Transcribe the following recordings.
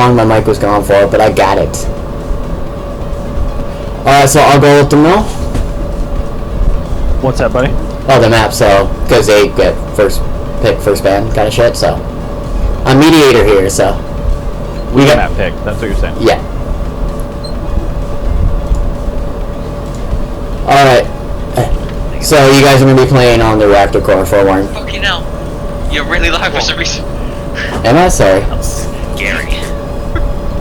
long my mic was going for, but I got it. Alright, so I'll go with the mill. What's that, buddy? Oh, the map, so, because they get first pick, first ban kind of shit, so. I'm mediator here, so. We got map pick, that's what you're saying. Yeah. Alright. So, you guys are going to be playing on the reactor core for one. Fucking hell. You're really loud for some reason. Am I? Sorry. Scary.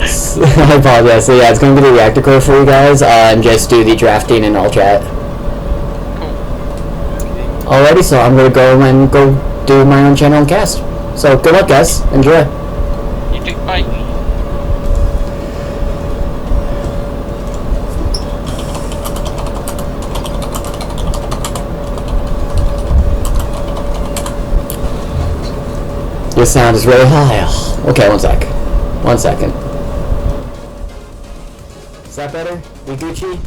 I apologize. So, yeah, it's going to be the reactor core for you guys, and just do the drafting in all chat. Cool. Alrighty, so I'm going to go and do my own channel and cast. So, good luck, guys. Enjoy. You do. Bye. Your sound is really high. Okay, one sec. 1 second. Is that better? We Gucci?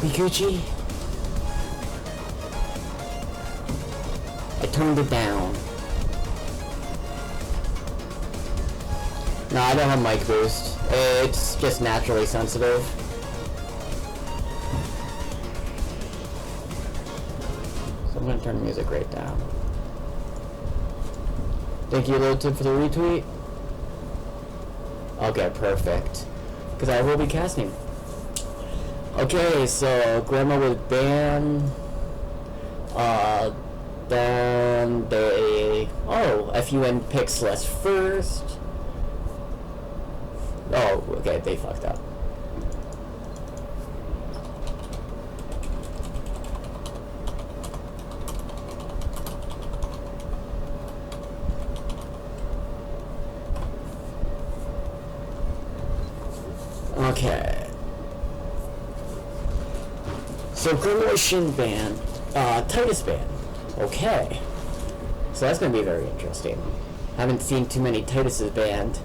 We Gucci? I turned it down. No, I don't have mic boost. It's just naturally sensitive. So I'm gonna turn the music right down. Thank you, Little Tip, for the retweet. Okay, perfect. Because I will be casting. Okay, so Grandma was banned. Then they... Oh, F.U.N. picks less first. Oh, okay, they fucked up. Okay. So Promotion ban, Titus ban. Okay. So that's gonna be very interesting. Haven't seen too many Tituses banned.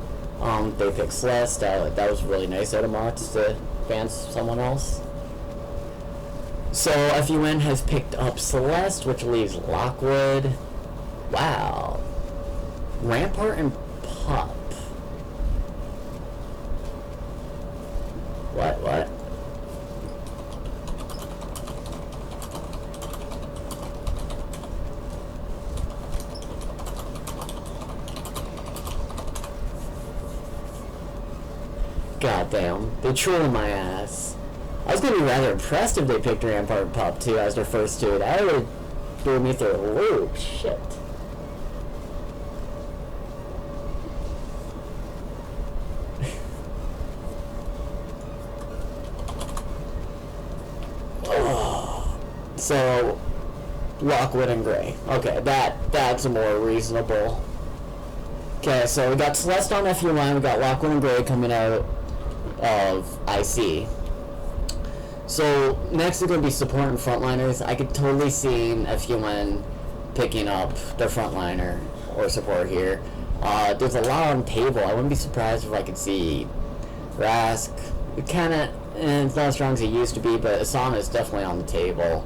They picked Celeste. That was really nice out of Mox to ban someone else. So F.U.N. has picked up Celeste, which leaves Lockwood. Wow. Rampart and Pup. What? God damn, they trolling my ass. I was gonna be rather impressed if they picked Rampart and Pup too as their first two. That would throw me through a loop. Shit. So, Lockwood and Gray. Okay, that's a more reasonable. Okay, so we got Celeste on F.U.N, we got Lockwood and Gray coming out of IC. So, next is going to be support and frontliners. I could totally see F.U.N picking up their frontliner or support here. There's a lot on the table. I wouldn't be surprised if I could see Rask. It's not as strong as it used to be, but Asana is definitely on the table.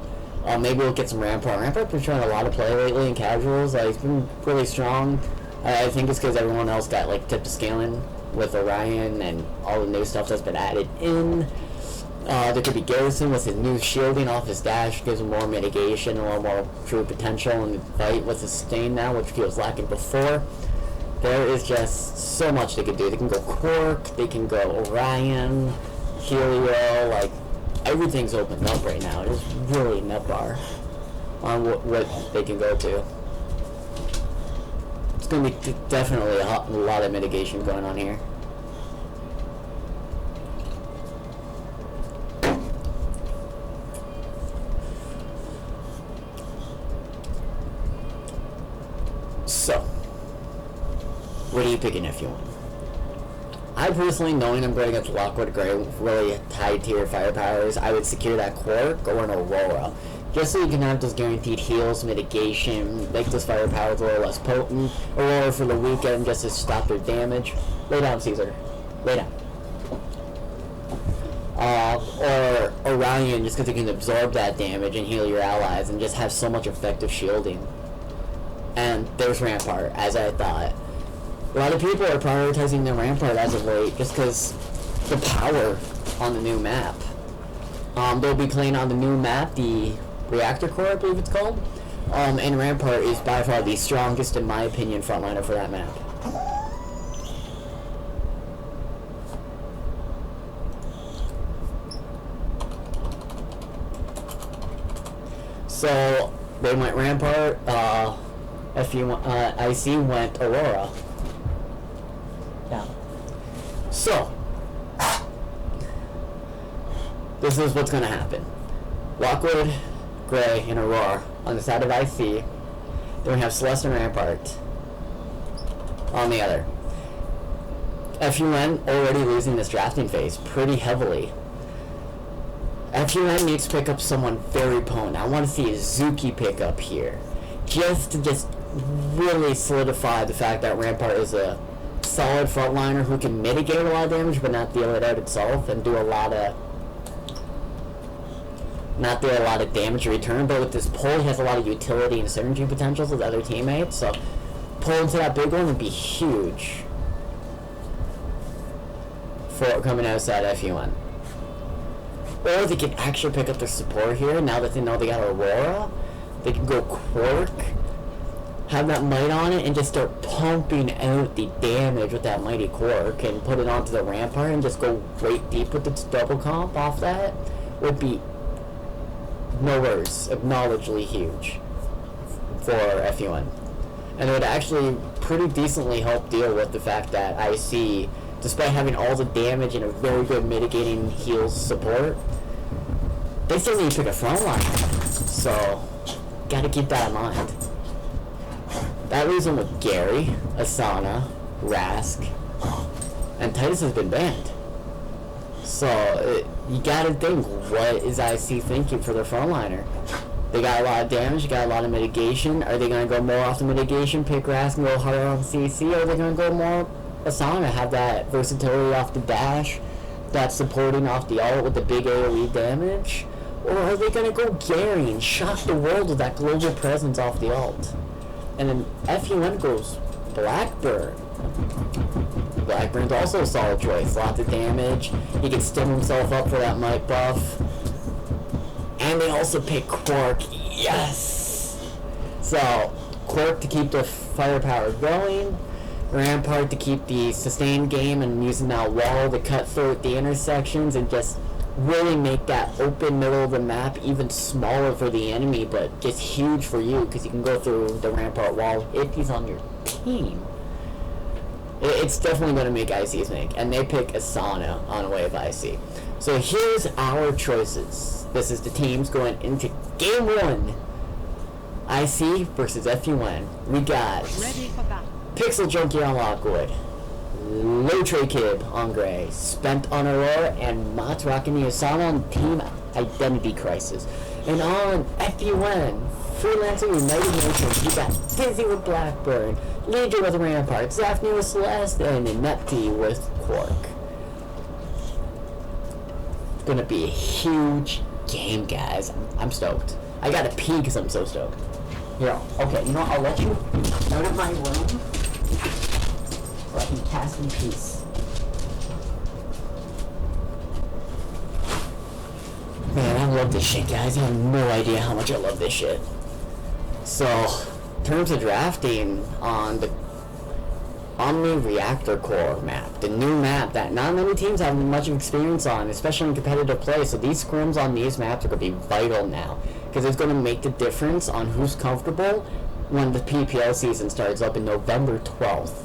Maybe we'll get some Rampart. Rampart's been showing a lot of play lately in casuals. He's been really strong. I think it's because everyone else got like tipped to scaling with Orion and all the new stuff that's been added in. There could be Garrison with his new shielding off his dash, gives him more mitigation, a little more true potential in the fight with his sustain now, which feels lacking before. There is just so much they could do. They can go Quark, they can go Orion, Helio, like everything's opened up right now. There's really net bar on what they can go to. It's going to be definitely a lot of mitigation going on here. So, what are you picking F.U.N? I personally, knowing I'm going against Lockwood Gray, really high tier firepowers, I would secure that Quark or an Aurora. Just so you can have those guaranteed heals, mitigation, make those firepowers a little less potent. Aurora for the weekend just to stop their damage. Lay down, Caesar. Lay down. Or around you, and just because they can absorb that damage and heal your allies and just have so much effective shielding. And there's Rampart, as I thought. A lot of people are prioritizing the Rampart as of late just because the power on the new map. They'll be playing on the new map, the Reactor Core, I believe it's called. And Rampart is by far the strongest, in my opinion, frontliner for that map. So they went Rampart. F.U.N, IC went Aurora. Yeah. So this is what's gonna happen. Lockwood, Gray, and Aurora on the side of IC. Then we have Celeste and Rampart on the other. F.U.N already losing this drafting phase pretty heavily. F.U.N needs to pick up someone very potent. I want to see a Zuki pick up here. Just to really solidify the fact that Rampart is a solid frontliner who can mitigate a lot of damage but not deal it out itself and do a lot of damage in return. But with this pull, he has a lot of utility and synergy potentials with other teammates, so pull into that big one would be huge for coming outside F.U.N. Or they can actually pick up their support here now that they know they got Aurora. They can go Quirk, have that might on it, and just start pumping out the damage with that mighty Quirk and put it onto the Rampart and just go right deep with its double comp off that would be, no words, acknowledgedly huge for F.U.N. And it would actually pretty decently help deal with the fact that IC, despite having all the damage and a very good mitigating heals support, they still need to pick a frontline. So, gotta keep that in mind. That leaves them with Gary, Asana, Rask, and Titus has been banned. So, you gotta think, what is IC thinking for their frontliner? They got a lot of damage, they got a lot of mitigation. Are they gonna go more off the mitigation, pick Rask and go harder on CC, or are they gonna go more Asana, have that versatility off the dash, that supporting off the ult with the big AoE damage? Or are they gonna go Gary and shock the world with that global presence off the ult? And then F.U.N goes Blackburn. Blackburn's also a solid choice. Lots of damage. He can stem himself up for that might buff. And they also pick Quark. Yes! So, Quark to keep the firepower going. Rampart to keep the sustained game and using that wall to cut through the intersections and just really make that open middle of the map even smaller for the enemy, but just huge for you because you can go through the Rampart wall if he's on your team. It's definitely going to make IC's make, and they pick Asana on the way of IC. So here's our choices. This is the teams going into game 1. IC versus F.U.N. We got Pixel Junkie on Lockwood, Low Tray Kid on Gray, Spent on Aurora, and Mats rocking the Asana on Team Identity Crisis. And on F.U.N, Freelancing United Nations, you got Dizzy with Blackburn, Legion with Rampart, Zafney with Celeste, and Inepti with Quark. It's gonna be a huge game, guys. I'm stoked. I gotta pee because I'm so stoked. Here, okay, you know what? I'll let you out of my room so I can cast in peace. Man, I love this shit, guys. You have no idea how much I love this shit. So, in terms of drafting on the Omni Reactor Core map, the new map that not many teams have much experience on, especially in competitive play, so these scrims on these maps are going to be vital now, because it's going to make the difference on who's comfortable when the PPL season starts up in November 12th.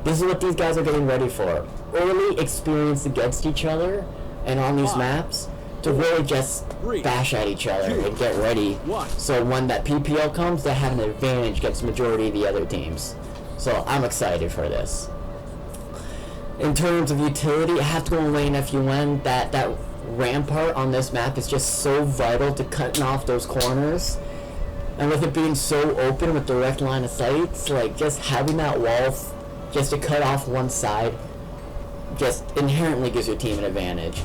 This is what these guys are getting ready for. Early experience against each other and on these maps to really just bash at each other and get ready. So when that PPL comes, they have an advantage against the majority of the other teams. So I'm excited for this. In terms of utility, I have to go away in F.U.N. That Rampart on this map is just so vital to cutting off those corners. And with it being so open with direct line of sights, like just having that wall just to cut off one side just inherently gives your team an advantage.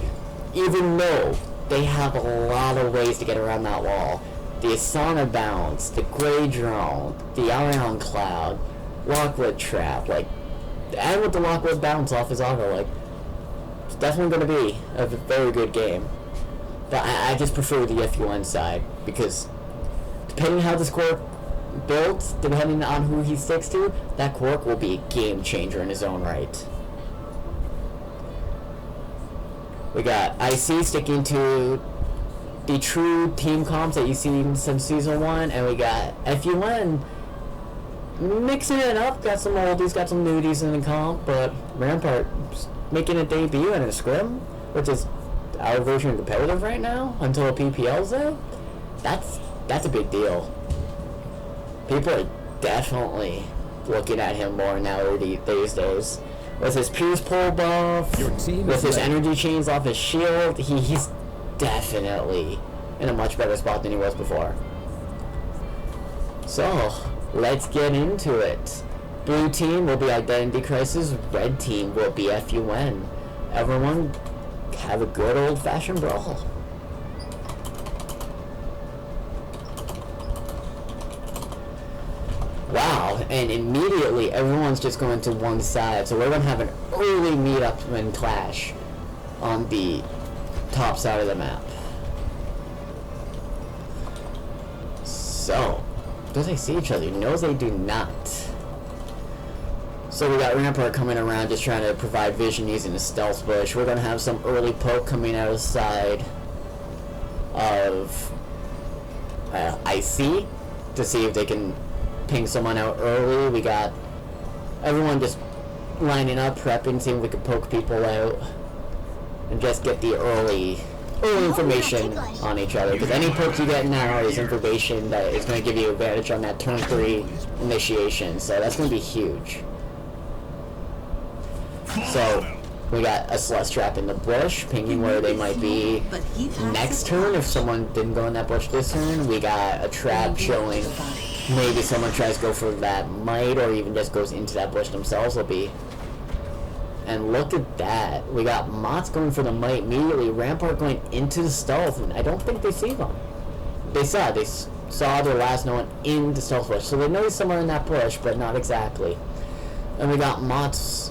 Even though they have a lot of ways to get around that wall. The Asana bounce, the Grey drone, the Ion cloud, Lockwood trap, like, and with the Lockwood bounce off his auto, like, it's definitely going to be a very good game. But I just prefer the F.U.N side, because depending how this quirk builds, depending on who he sticks to, that quirk will be a game changer in his own right. We got IC sticking to the true team comps that you've seen since Season 1, and we got F.U.N mixing it up, got some oldies, got some nudies in the comp, but Rampart making a debut in a Scrim, which is our version of competitive right now, until PPL's there. That's a big deal. People are definitely looking at him more now these days. With his Pierce pull buff, with his energy chains off his shield, he's definitely in a much better spot than he was before. So, let's get into it. Blue team will be Identity Crisis, red team will be F.U.N. Everyone have a good old-fashioned brawl. Wow, and immediately everyone's just going to one side, so we're going to have an early meet-up and clash on the top side of the map. So, do they see each other? No, they do not. So we got Rampart coming around just trying to provide vision using the stealth bush. We're going to have some early poke coming out of the side of IC to see if they can ping someone out early. We got everyone just lining up, prepping, seeing if we can poke people out and just get the early information on each other, because any poke you get now is information that is going to give you advantage on that turn 3 initiation, so that's going to be huge. So we got a Celeste trap in the bush, pinging where they might be next turn if someone didn't go in that bush this turn. We got a trap showing maybe someone tries to go for that might, or even just goes into that bush themselves will be. And look at that. We got Mott's going for the might immediately. Rampart going into the stealth, and I don't think they see them. They saw their last no one in the stealth bush, so they know he's somewhere in that bush, but not exactly. And we got Mott's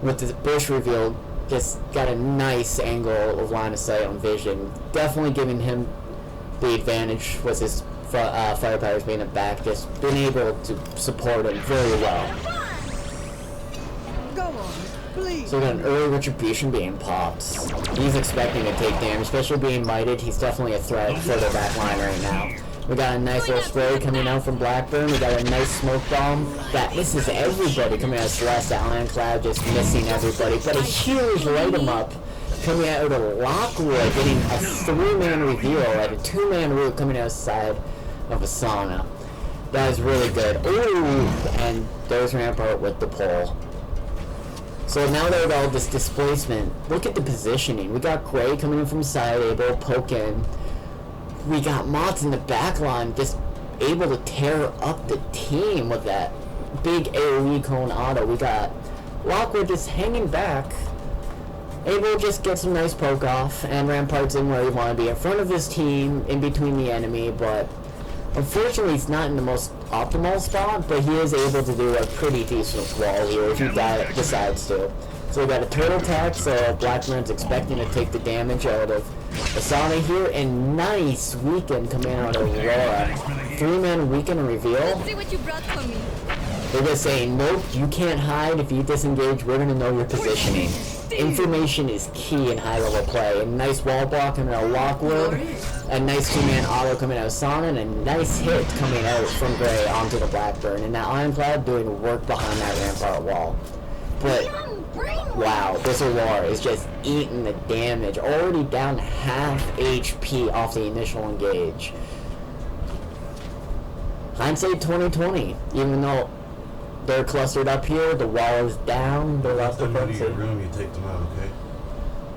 with the bush reveal, just got a nice angle of line of sight on vision. Definitely giving him the advantage was his firepowers being at back, just being able to support him very well. Go on, please. So we got an early retribution being popped. He's expecting to take damage, especially being mighted. He's definitely a threat for the back line right now. We got a nice little spray coming out from Blackburn. We got a nice smoke bomb that misses everybody coming out of Celeste. That Iron Cloud just missing everybody. But a huge light him up coming out of Lockwood, getting a 3-man reveal at a 2-man root coming outside of Asana. That is really good. Ooh, and there's Rampart with the pull. So now that with all this displacement, look at the positioning. We got Grey coming in from side, able to poke in. We got Mott's in the back line, just able to tear up the team with that big AoE cone auto. We got Lockwood just hanging back, able to just get some nice poke off, and Rampart's in where he want to be, in front of his team, in between the enemy, but unfortunately he's not in the most optimal spot, but he is able to do a pretty decent wall here if he decides to. So we got a turtle attack, so Blackburn's expecting to take the damage out of Asana here, and nice weaken coming out of Aurora. 3-man weaken and reveal. Let's see what you brought for me. They're just saying, nope, you can't hide. If you disengage, we're gonna know your positioning. Information is key in high-level play. A nice wall block coming out of Lockwood, a nice 2-man auto coming out of Asana, and a nice hit coming out from Grey onto the Blackburn. And that Ironclad doing work behind that Rampart wall. But wow, this Aurora is just eating the damage. Already down half HP off the initial engage. Hindsight 2020. Even though they're clustered up here, the wall is down, they lost their focus. Your room, you take them out, okay?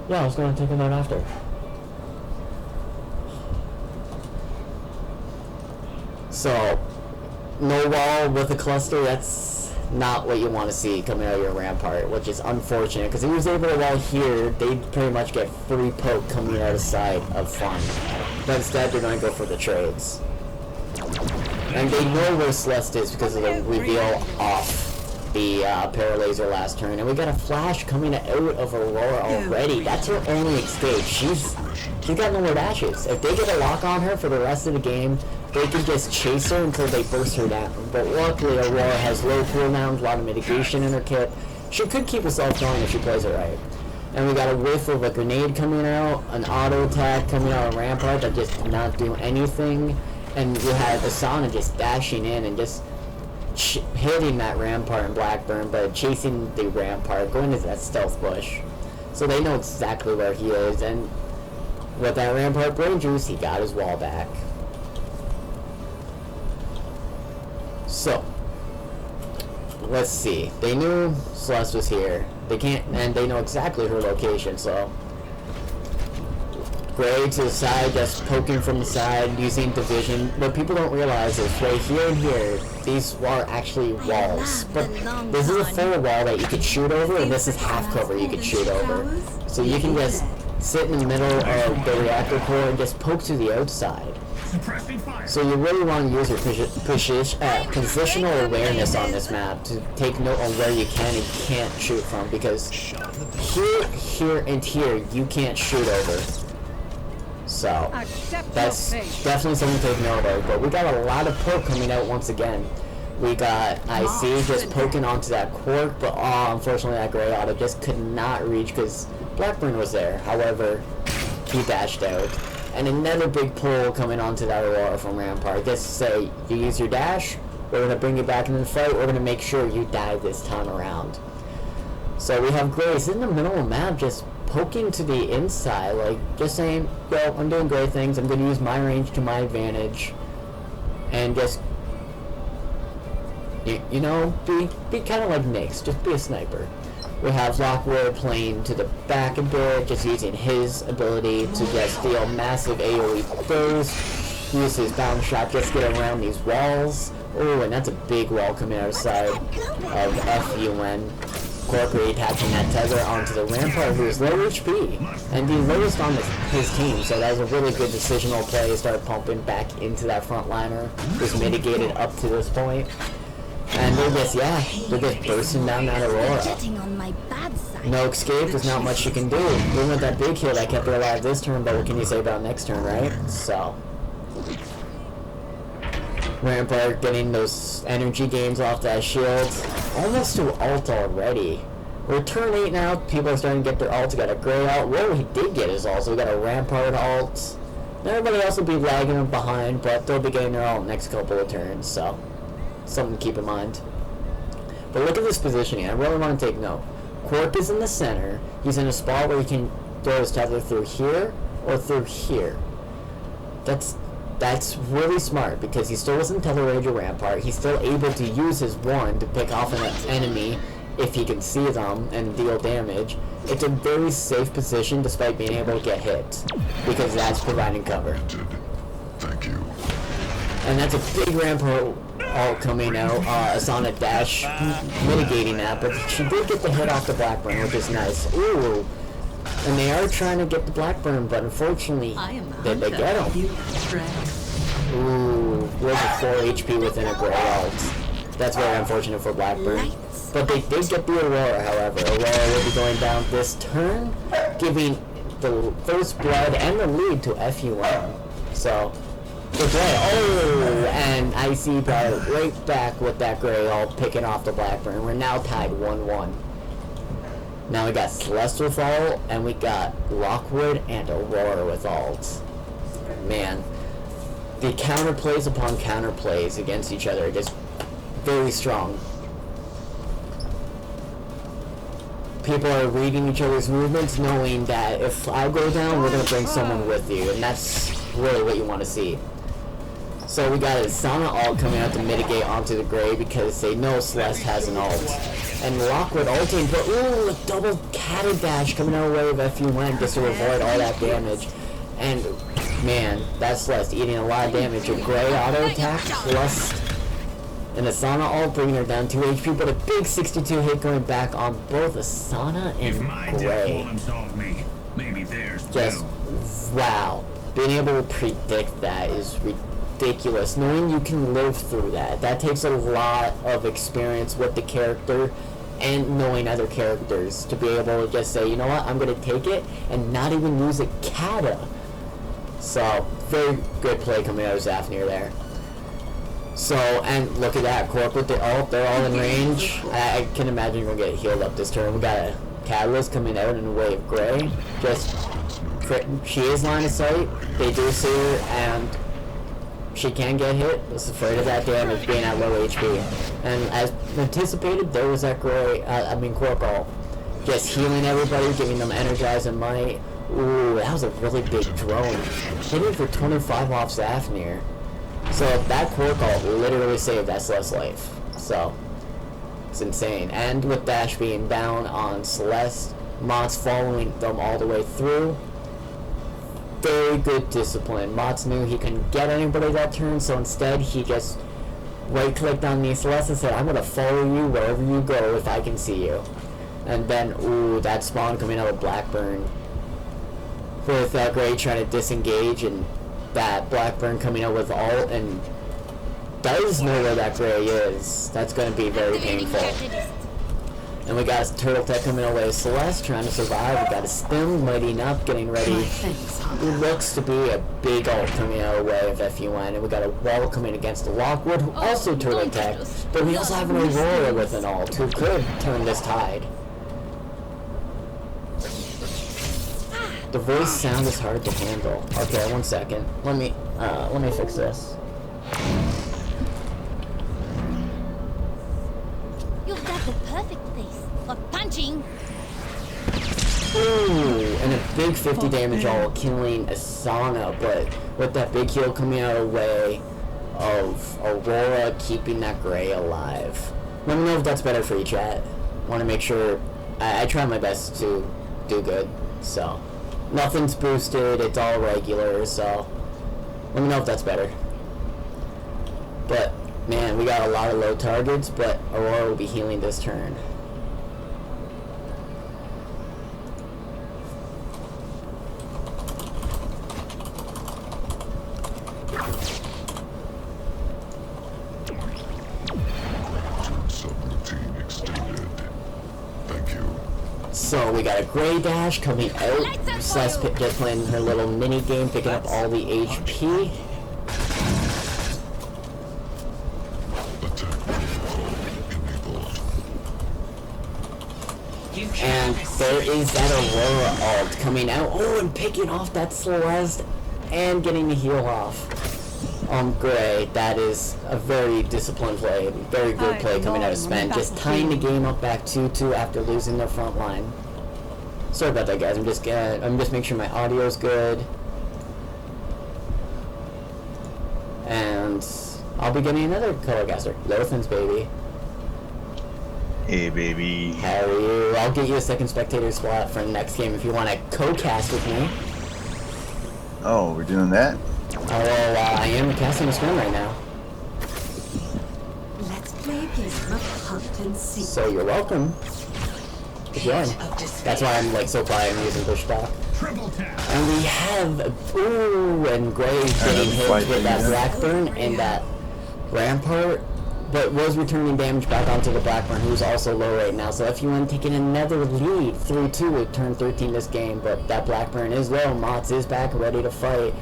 Yeah, I was going to take them out after. So, no wall with a cluster, that's not what you want to see coming out of your Rampart, which is unfortunate, because he was able to, while here, they pretty much get free poke coming out of sight of F.U.N. But instead, they're going to go for the trades. And they know where Celeste is because of the reveal off the Paralaser last turn. And we got a Flash coming out of Aurora already. That's her only escape. She's got no more dashes. If they get a lock on her for the rest of the game, they can just chase her until they burst her down. But luckily, Aurora has low cooldowns, a lot of mitigation in her kit. She could keep herself going if she plays it right. And we got a whiff of a grenade coming out, an auto attack coming out of Rampart that just did not do anything. And we had Asana just dashing in and just hitting that Rampart and Blackburn, but chasing the Rampart, going into that stealth bush. So they know exactly where he is, and with that Rampart brain juice, he got his wall back. So, let's see. They knew Celeste was here. They can't, and they know exactly her location, so Gray to the side, just poking from the side, using division. What people don't realize is right here and here, these are actually walls. But this is a full wall that you could shoot over, and this is half cover you could shoot over. So you can just sit in the middle of the reactor core and just poke to the outside. So you really want to use your positional awareness on this map to take note on where you can and can't shoot from, because here, here, and here you can't shoot over. So that's definitely something to take note of. But we got a lot of poke coming out once again. We got IC just poking onto that Quark, but unfortunately that Gray Auto just could not reach because Blackburn was there. However, he dashed out. And another big pull coming onto that Aurora from Rampart. Just say, you use your dash, we're going to bring you back into the fight, we're going to make sure you die this time around. So we have Gray in the middle of the map just poking to the inside, like just saying, yo, I'm doing great things, I'm going to use my range to my advantage. And just, you know, be kind of like Nyx, just be a sniper. We have Lockwood playing to the back a bit, just using his ability to just deal massive AoE burst, use his bounce shot, just get around these walls. Oh, and that's a big wall coming out of side of F.U.N. Corkery attaching that tether onto the Rampart, who is low HP, and the lowest on his team, so that was a really good decisional play to start pumping back into that frontliner, who's mitigated up to this point. And they're just bursting down that Aurora. No escape, there's not much you can do. Even with that big kill that kept her alive this turn, but what can you say about next turn, right? So Rampart getting those energy gains off that shield. Almost to ult already. We're turn 8 now, people are starting to get their ult. We got a Gray ult. Whoa, he did get his ult, so we got a Rampart ult. Everybody else will be lagging behind, but they'll be getting their ult next couple of turns, so something to keep in mind. But look at this positioning, I really want to take note. Quark is in the center. He's in a spot where he can throw his tether through here or through here. That's really smart, because he still wasn't tether range or Rampart. He's still able to use his one to pick off an enemy if he can see them and deal damage. It's a very safe position despite being able to get hit, because that's providing cover. Thank you. And that's a big Rampart ult coming out. Asana dash mitigating that, but she did get the hit off the Blackburn, which is nice. Ooh. And they are trying to get the Blackburn, but unfortunately, did they get him? Ooh, was a 4 HP within a Gray ult. That's very unfortunate for Blackburn. But they did get the Aurora, however. Aurora will be going down this turn, giving the first blood and the lead to F.U.N. So, the Gray, oh, and IC got it right back with that Gray ult, picking off the Blackburn. We're now tied 1-1. Now we got Celeste with ult, and we got Lockwood and Aurora with ult. Man, the counterplays upon counterplays against each other are just very strong. People are reading each other's movements, knowing that if I go down, we're going to bring someone with you, and that's really what you want to see. So we got a Asana ult coming out to mitigate onto the Gray, because they know Celeste has an ult. And Lockwood ulting, but ooh, a double catted dash coming out of the way of F.U.N. just to avoid all that damage. And man, that's Celeste eating a lot of damage. A Gray auto attack plus And Asana all bringing her down 2 HP, but a big 62 hit going back on both Asana and If my death Gray. won't absolve me, maybe theirs Just, will. wow. Being able to predict that is ridiculous. Knowing you can live through that, that takes a lot of experience with the character and knowing other characters to be able to just say, you know what, I'm going to take it and not even use a kata. So, very good play coming out of Zafnir there. So, and look at that, Corp with the ult, they're all in range. I can imagine we'll get healed up this turn. We got a Catalyst coming out in a wave Gray. Just, she is line of sight, they do see her, and she can get hit. Just afraid of that damage being at low HP. And as anticipated, there was that Gray, Corp ult. Just healing everybody, giving them energize and might. Ooh, that was a really big drone. Hitting for 25 off Zafnir. So that Quark ult literally saved SLS life. So it's insane. And with Dash being down on Celeste, Mott's following them all the way through. Very good discipline. Mott's knew he couldn't get anybody that turn, so instead he just right-clicked on the Celeste and said, I'm gonna follow you wherever you go if I can see you. And then, ooh, that spawn coming out of Blackburn. With Gray trying to disengage, and that Blackburn coming out with ult and does know where that Gray is. That's going to be very painful. And we got Turtle Tech coming away. Celeste trying to survive. We got a Stim lighting up, getting ready. It looks to be a big ult coming out of way of F.U.N. And we got a Wall coming against the Lockwood, who also Turtle Tech. But we also have an Aurora with an ult, who could turn this tide. The voice sound is hard to handle. Okay, 1 second. Let me fix this. You've got the perfect place for punching. Ooh, and a big 50 damage all killing Asana, but with that big heal coming out of the way of Aurora keeping that Gray alive. Let me know if that's better for you, chat. Want to make sure I try my best to do good, so. Nothing's boosted, it's all regular, so let me know if that's better. But, man, we got a lot of low targets, but Aurora will be healing this turn. Subroutine extended. Thank you. So we got a Gray Dash coming out. Celeste just playing her little mini game, picking up all the HP. And there is that Aurora ult coming out. Oh, and picking off that Celeste and getting the heal off. Gray, that is a very disciplined play, very good play coming out of Sven, just tying the game up back 2-2 after losing their front line. Sorry about that, guys. I'm just making sure my audio is good, and I'll be getting another color caster. Lothans, baby. Hey, baby. How are you? I'll get you a second spectator slot for the next game if you want to co-cast with me. Oh, we're doing that? Oh, well, I am casting a Scrim right now. Let's play a game of hunt and seek. So you're welcome. Again. That's why I'm like so quiet and using push talk. Triple tap. And we have ooh, and Gray getting hit with that Blackburn and that Rampart, but was returning damage back onto the Blackburn, who's also low right now. So F.U.N taking another lead 3-2 with turn 13 this game, but that Blackburn is low. Mott's is back ready to fight.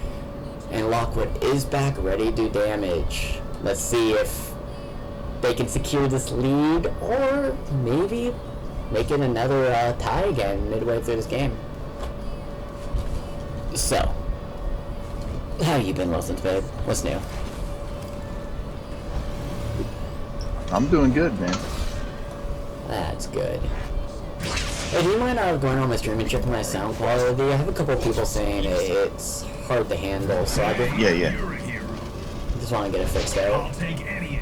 And Lockwood is back, ready to do damage. Let's see if they can secure this lead, or maybe make it another tie again midway through this game. So, how you been, Wilson, babe? What's new? I'm doing good, man. That's good. Hey, do you mind going on my stream and checking my sound quality? I have a couple of people saying it's hard to handle, so I just, Yeah. just want to get it fixed out. I'll take any.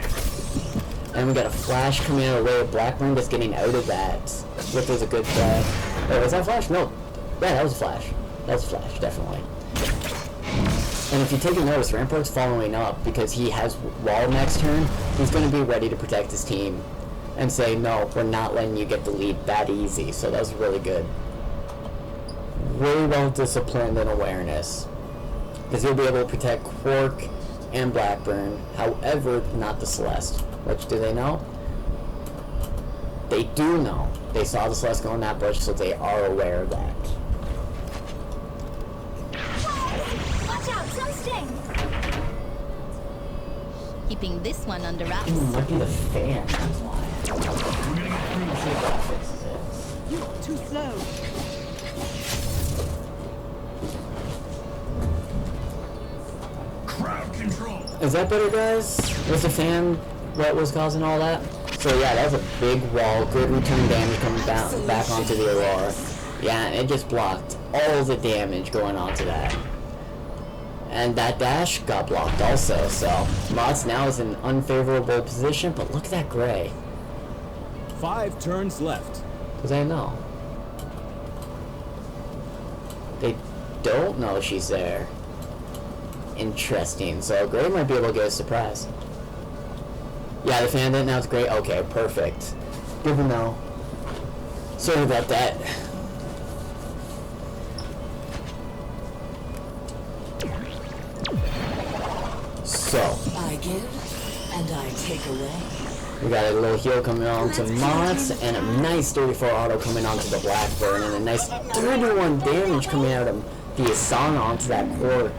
And we got a Flash coming out of the way of Blackburn, just getting out of that, which was a good play. Wait, was that Flash? No. Yeah, that was a Flash. That was a Flash, definitely. And if you take a notice, Rampart's following up because he has wall next turn. He's going to be ready to protect his team and say, no, we're not letting you get the lead that easy. So that was really good. Really well disciplined and awareness. Because he'll be able to protect Quark and Blackburn. However, not the Celeste. Which, do they know? They do know. They saw the Celeste go in that bush, so they are aware of that. Watch out, some sting! Keeping this one under wraps. Look at the fan, that's why. You're too slow. Crowd control. Is that better, guys? Was the fan what was causing all that? So yeah, that was a big wall, good return damage coming back onto the Aurora. Yeah, and it just blocked all the damage going onto that. And that dash got blocked also, so Mods now is in an unfavorable position, but look at that gray. 5 turns left. Because they know. They don't know she's there. Interesting, so Gray might be able to get a surprise. Yeah, the fan didn't, now it's great. Okay, perfect. Good to know. Sorry about that. So, I give and I take away. we got a little heal coming on to Mods, and a nice 34 auto coming onto the Blackburn, and a nice 31 damage coming out of the Asana onto that Quark.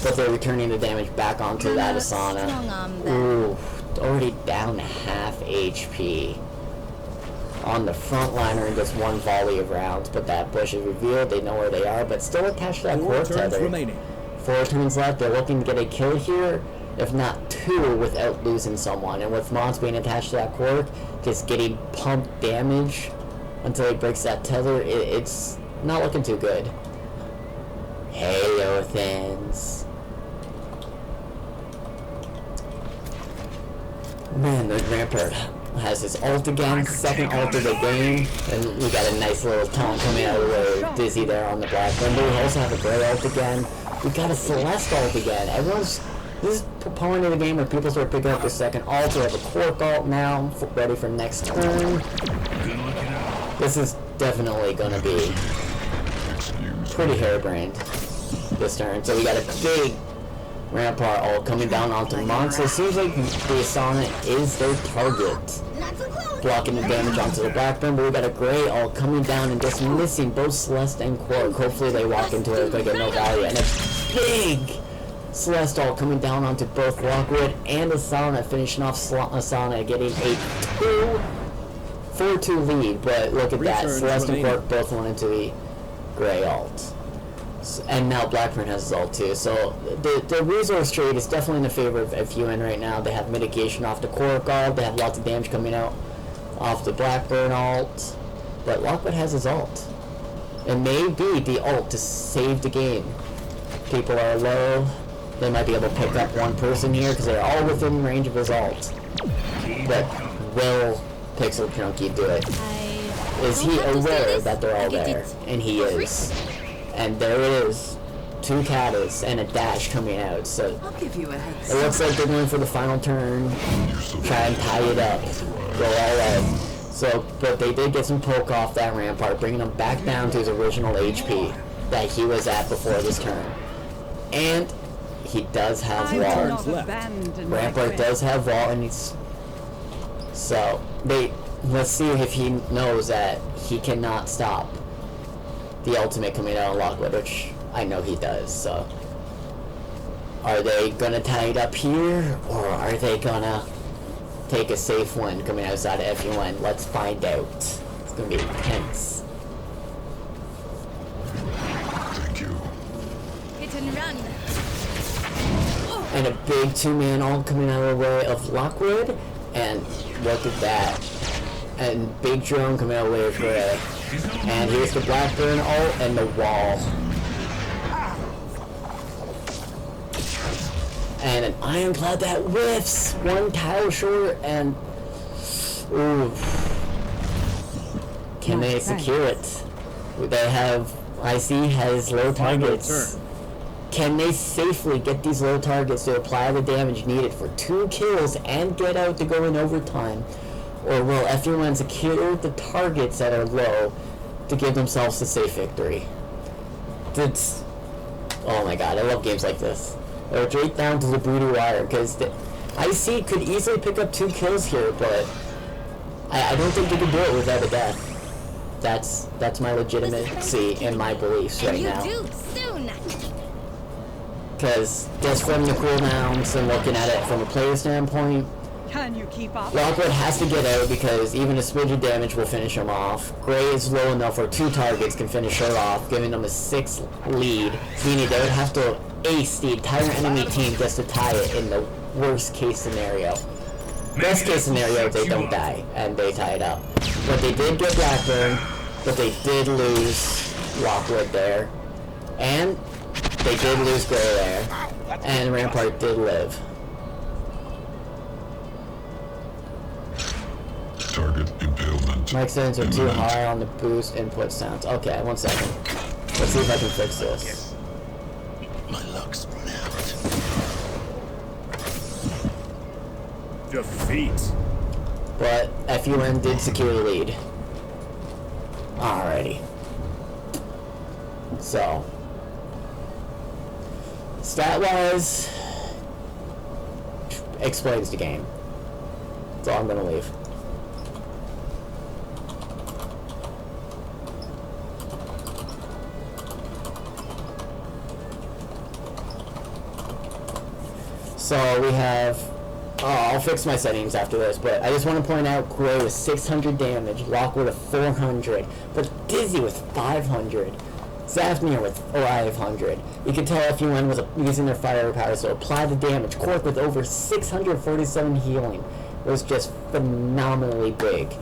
But they're returning the damage back onto that Asana. Ooh, already down to half HP. On the frontliner in just one volley of rounds, but that bush is revealed, they know where they are, but still attached to that 4 Quark turns tether. remaining. 4 turns left, they're looking to get a kill here, if not 2 without losing someone. And with Mons being attached to that Quark, just getting pumped damage until he breaks that tether, it's not looking too good. Halo Thins. Man, the Rampart has his ult again, second ult of the game, and we got a nice little taunt coming out of the way. Dizzy there on the Blackburn, but we also have a Grey ult again. We got a Celeste ult again. This is a point of the game where people start picking up their second ult. We have a Quark ult now, ready for next turn. This is definitely going to be pretty harebrained this turn. So we got a big Rampart ult coming down onto Mons. So it seems like the Asana is their target, blocking the damage onto the Blackburn, but we got a Grey ult coming down and just missing both Celeste and Quark. Hopefully they walk into it if they get no value. And a big Celeste ult coming down onto both Lockwood and Asana, finishing off Asana, getting a 4-2 lead. But look at that, Celeste and Quark both went into the Grey ult. And now Blackburn has his ult too, so the resource trade is definitely in the favor of F.U.N right now. They have mitigation off the Quark ult, they have lots of damage coming out off the Blackburn ult, but Lockwood has his ult. It may be the ult to save the game. People are low, they might be able to pick up one person here because they're all within range of his ult. But will Pixel Junkie do it? Is he aware that they're all there? And he is. And there it is, 2 katas and a dash coming out. So I'll give you a head it start. looks like they're going for the final turn, try and tie it up, go all out. So, but they did get some poke off that Rampart, bringing him back down to his original HP that he was at before this turn. And he does have wall. Rampart does have wall, and he's so let's see if he knows that he cannot stop the ultimate coming out of Lockwood, which I know he does. So are they gonna tie it up here, or are they gonna take a safe win coming outside of F.U.N? Let's find out. It's gonna be intense. Thank you. Hit and run. And a big 2-man ult coming out of the way of Lockwood, and look at that. And big drone coming out of the way of Gray. And here's the Blackburn ult and the wall. And an Ironclad that whiffs! 1 tile short, and ooh. Can they secure it? They have IC has low targets. Can they safely get these low targets to apply the damage needed for 2 kills and get out to go in overtime? Or will F.U.N secure the targets that are low to give themselves a safe victory? That's... Oh my god, I love games like this. They're straight down to the booty wire, because IC could easily pick up 2 kills here, but I don't think they could do it without a death. That's my legitimacy and my beliefs right now. And you do soon. Because just from the cooldowns and looking at it from a player standpoint, Can you keep up? Lockwood has to get out because even a smidge of damage will finish him off. Gray is low enough where 2 targets can finish her off, giving them a 6 lead, meaning they would have to ace the entire enemy team just to tie it in the worst case scenario. Best case scenario, they don't die and they tie it up. But they did get Blackburn, but they did lose Lockwood there. And they did lose Gray there. And Rampart did live. Target impalement. Mic settings are too high on the boost input sounds. Okay, 1 second. Let's see if I can fix this. My luck's out. Defeat. But F.U.N did secure the lead. Alrighty. So. Stat-wise, explains the game. That's all I'm gonna leave. So we have, I'll fix my settings after this, but I just want to point out Gray with 600 damage, Lockwood with 400, but Dizzy with 500, Zafnir with 500. You can tell F.U.N was using their fire powers to apply the damage. Cork with over 647 healing was just phenomenally big.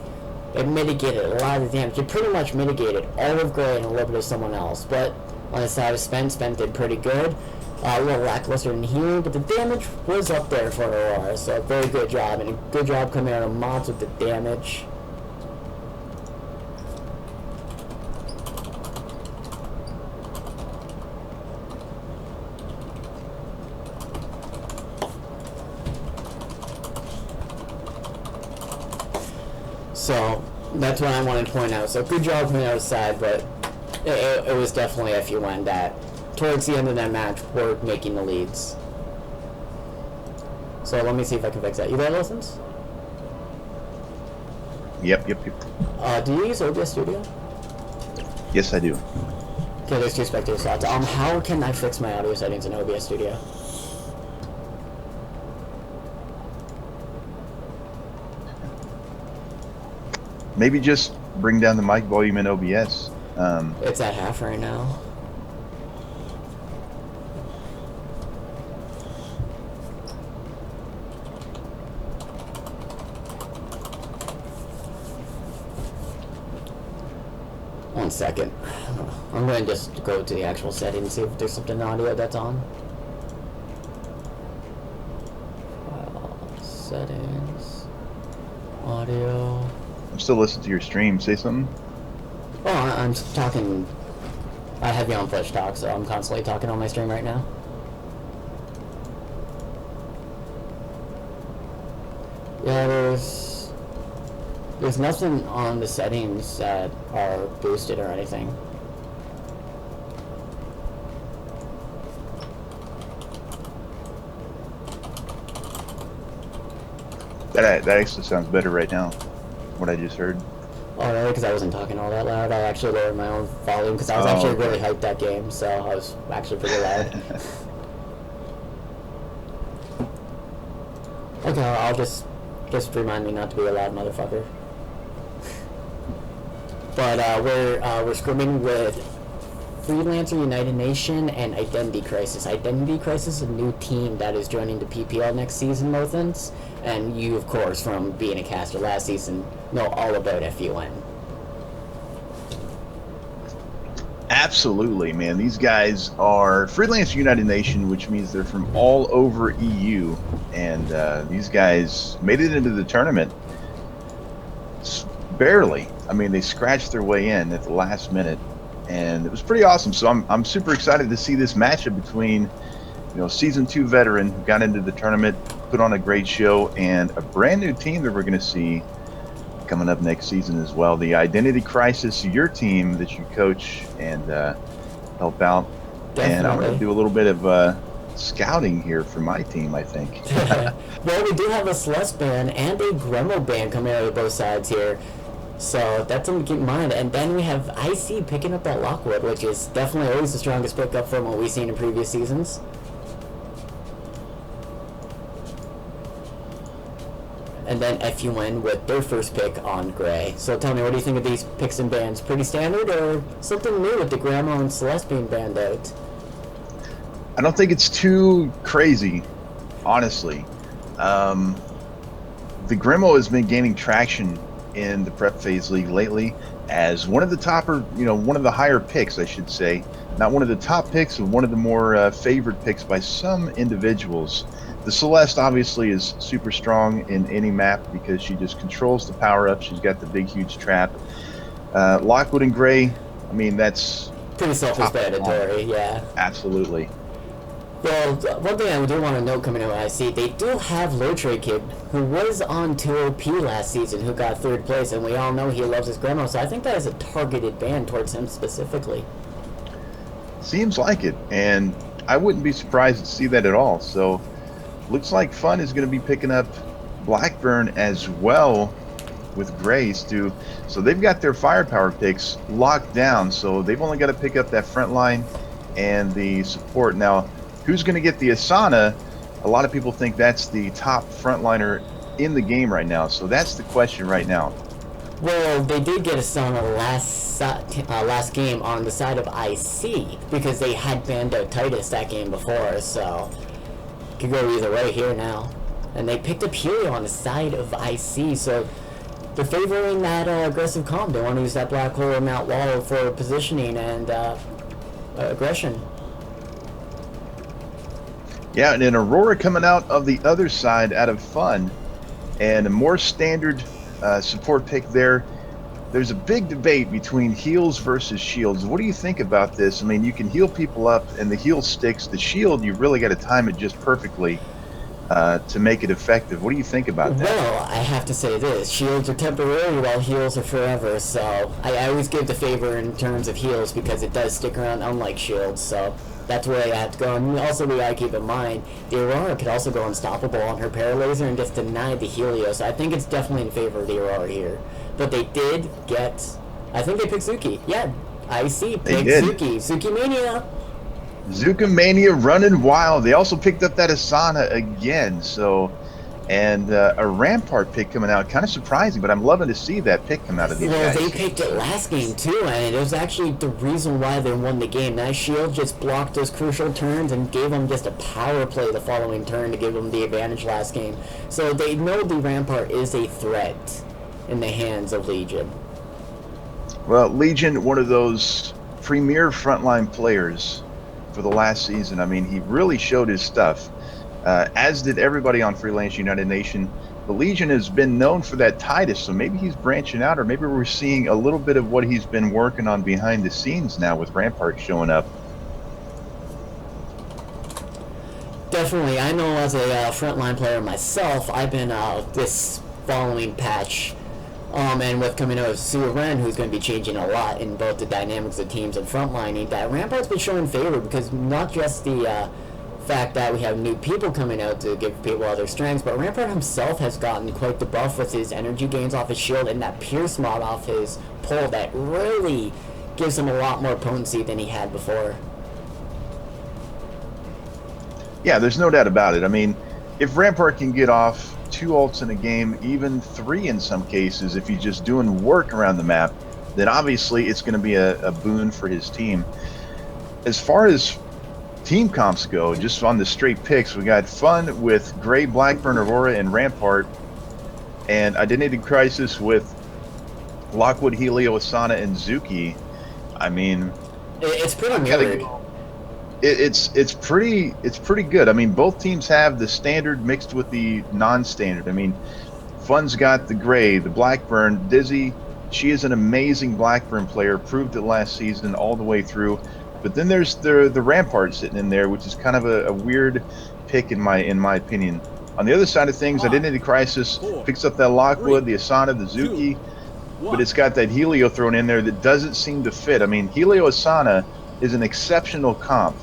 It mitigated a lot of the damage. It pretty much mitigated all of Gray and a little bit of someone else, but on the side of Spence did pretty good. A little lackluster in healing, but the damage was up there for Aurora, so very good job, and a good job coming out of mods with the damage. So, that's what I wanted to point out. So, good job coming out of the side, but it was definitely F.U.N that towards the end of that match, we're making the leads. So let me see if I can fix that. You there, Lessons? Yep. Do you use OBS Studio? Yes, I do. Okay, there's 2 spectator slots. How can I fix my audio settings in OBS Studio? Maybe just bring down the mic volume in OBS. It's at half right now. One second. I'm going to just go to the actual settings and see if there's something audio that's on. File, settings, audio. I'm still listening to your stream. Say something. Oh, I'm talking. I have you on Fletch Talk, so I'm constantly talking on my stream right now. Yeah, there's nothing on the settings that are boosted or anything. That actually sounds better right now. What I just heard. Oh, really? Because I wasn't talking all that loud. I actually lowered my own volume because I was actually really hyped that game, so I was actually pretty loud. Okay, I'll just remind me not to be a loud motherfucker. But we're scrimming with Freelancer United Nation and Identity Crisis. Identity Crisis is a new team that is joining the PPL next season, Lothans. And you, of course, from being a caster last season, know all about F.U.N. Absolutely, man. These guys are Freelancer United Nation, which means they're from all over EU. And these guys made it into the tournament barely. I mean, they scratched their way in at the last minute. and it was pretty awesome. So I'm super excited to see this matchup between, season 2 veteran who got into the tournament, put on a great show, and a brand new team that we're going to see coming up next season as well. The Identity Crisis, your team that you coach and help out. Definitely. And I'm going to do a little bit of scouting here for my team, I think. Well, we do have a Celeste band and a Gremmo band coming out of both sides here. So that's something to keep in mind. And then we have IC picking up that Lockwood, which is definitely always the strongest pickup from what we've seen in previous seasons. And then F.U.N with their first pick on Gray. So tell me, what do you think of these picks and bans? Pretty standard or something new with the Grandma and Celeste being banned out? I don't think it's too crazy, honestly. The Grimo has been gaining traction in the Prep Phase League lately as one of the one of the higher picks, I should say. Not one of the top picks, but one of the more favored picks by some individuals. The Celeste obviously is super strong in any map because she just controls the power-up. She's got the big, huge trap. Lockwood and Gray, I mean, that's pretty self-explanatory, yeah. Absolutely. Well, one thing I do want to note coming out of IC, they do have Lotray Kid, who was on 2OP last season, who got 3rd place, and we all know he loves his grandma, so I think that is a targeted ban towards him specifically. Seems like it, and I wouldn't be surprised to see that at all. So, looks like F.U.N is going to be picking up Blackburn as well with Grace too. So they've got their firepower picks locked down, so they've only got to pick up that front line and the support. Now, who's going to get the Asana? A lot of people think that's the top frontliner in the game right now, so that's the question right now. Well, they did get Asana last game on the side of IC because they had banned out Titus that game before, so could go either way here now. And they picked up Helio on the side of IC, so they're favoring that aggressive comp. They want to use that black hole or Mount Wall for positioning and aggression. Yeah, and then Aurora coming out of the other side out of F.U.N, and a more standard support pick there. There's a big debate between heals versus shields. What do you think about this? I mean, you can heal people up and the heal sticks. The shield, you really got to time it just perfectly to make it effective. What do you think about that? Well, I have to say this. Shields are temporary while heals are forever, so I always give the favor in terms of heals because it does stick around unlike shields, so that's where I have to go. And also we gotta keep in mind, the Aurora could also go unstoppable on her Paralaser and gets denied the Helio, so I think it's definitely in favor of the Aurora here. But they did get, I think they picked Zuki. Yeah, IC picked Zuki. Zuki Mania. Zuka Mania running wild. They also picked up that Asana again, so, and a Rampart pick coming out. Kind of surprising, but I'm loving to see that pick come out of these guys. Well, they picked it last game too, and it was actually the reason why they won the game. That shield just blocked those crucial turns and gave them just a power play the following turn to give them the advantage last game. So they know the Rampart is a threat in the hands of Legion. Well, Legion, one of those premier frontline players for the last season. I mean, he really showed his stuff, as did everybody on Freelance United Nation. The Legion has been known for that Titus, so maybe he's branching out, or maybe we're seeing a little bit of what he's been working on behind the scenes now with Rampart showing up. Definitely. I know as a frontline player myself, I've been this following patch, and with coming out of F.U.N, who's going to be changing a lot in both the dynamics of teams and frontlining, that Rampart's been showing favor because not just the fact that we have new people coming out to give people other strengths, but Rampart himself has gotten quite the buff with his energy gains off his shield and that Pierce mod off his pole that really gives him a lot more potency than he had before. Yeah, there's no doubt about it. I mean, if Rampart can get off 2 ults in a game, even 3 in some cases, if he's just doing work around the map, then obviously it's going to be a boon for his team. As far as team comps go, just on the straight picks, we got F.U.N with Gray, Blackburn, Aurora, and Rampart, and Identity Crisis with Lockwood, Helio, Asana, and Zuki. I mean, it's pretty weird. It's pretty good. I mean, both teams have the standard mixed with the non-standard. I mean, F.U.N's got the Gray, the Blackburn, Dizzy, She is an amazing Blackburn player, proved it last season all the way through. But then there's the Rampart sitting in there, which is kind of a weird pick in my opinion. On the other side of things, Identity Crisis picks up that Lockwood, the Asana, the Zuki, but it's got that Helio thrown in there that doesn't seem to fit. I mean, Helio Asana is an exceptional combo.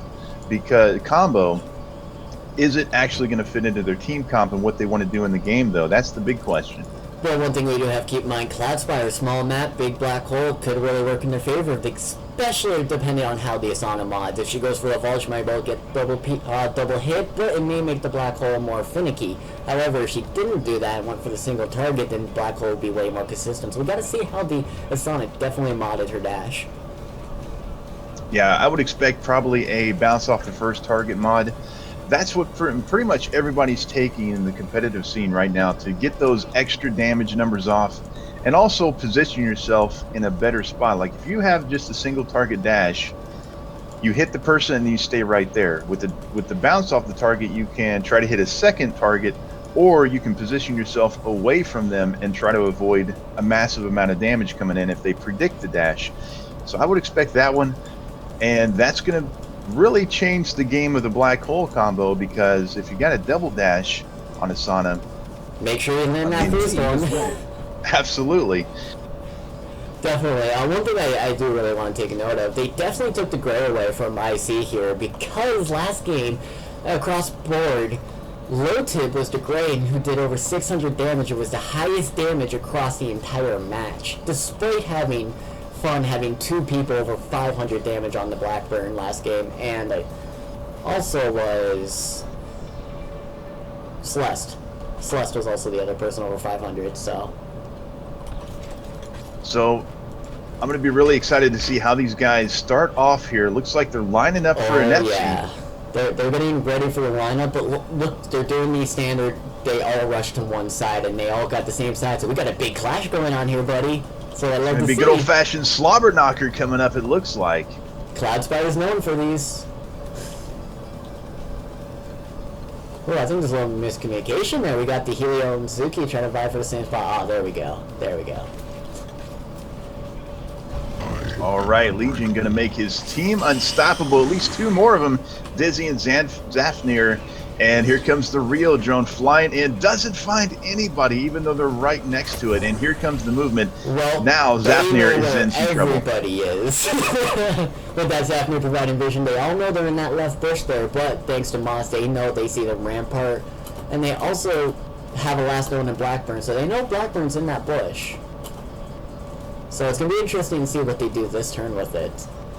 Is it actually going to fit into their team comp and what they want to do in the game, though? That's the big question. Well, one thing we do have to keep in mind, Cloudspire, small map, big black hole, could really work in their favor, especially depending on how the Asana mods. If she goes for a vault, she might be able to get double hit, but it may make the black hole more finicky. However, if she didn't do that and went for the single target, then black hole would be way more consistent. So we got to see how the Asana definitely modded her dash. Yeah, I would expect probably a bounce off the first target mod. That's what pretty much everybody's taking in the competitive scene right now, to get those extra damage numbers off and also position yourself in a better spot. Like if you have just a single target dash, you hit the person and you stay right there. With the bounce off the target, you can try to hit a second target, or you can position yourself away from them and try to avoid a massive amount of damage coming in if they predict the dash. So I would expect that one, and that's going to really change the game of the black hole combo, because if you got a double dash on Asana, make sure you land that first one. Absolutely. Definitely. One thing I do really want to take a note of, they definitely took the gray away from IC here, because last game, across board, low tip was the gray who did over 600 damage. It was the highest damage across the entire match, despite having F.U.N having 2 people over 500 damage on the Blackburn last game, and also was Celeste. Celeste was also the other person over 500, so I'm going to be really excited to see how these guys start off here. Looks like they're lining up for an FC. Yeah. They're getting ready for the lineup, but look, they're doing the standard, they all rush to one side, and they all got the same side, so we got a big clash going on here, buddy. So I love to see. Good old-fashioned slobber knocker coming up, it looks like. Cloudspire is known for these. Oh, I think there's a little miscommunication there. We got the Helio and Suzuki trying to vie for the same spot. Oh, there we go. There we go. All right, Legion going to make his team unstoppable. At least 2 more of them, Dizzy and Zafnir. And here comes the Rio drone flying in. Doesn't find anybody, even though they're right next to it. And here comes the movement. Well, now Zafnir is in some trouble. Everybody is. With that Zafnir providing vision, they all know they're in that left bush there. But thanks to Moss, they know they see the Rampart. And they also have a last known in Blackburn. So they know Blackburn's in that bush. So it's going to be interesting to see what they do this turn with it.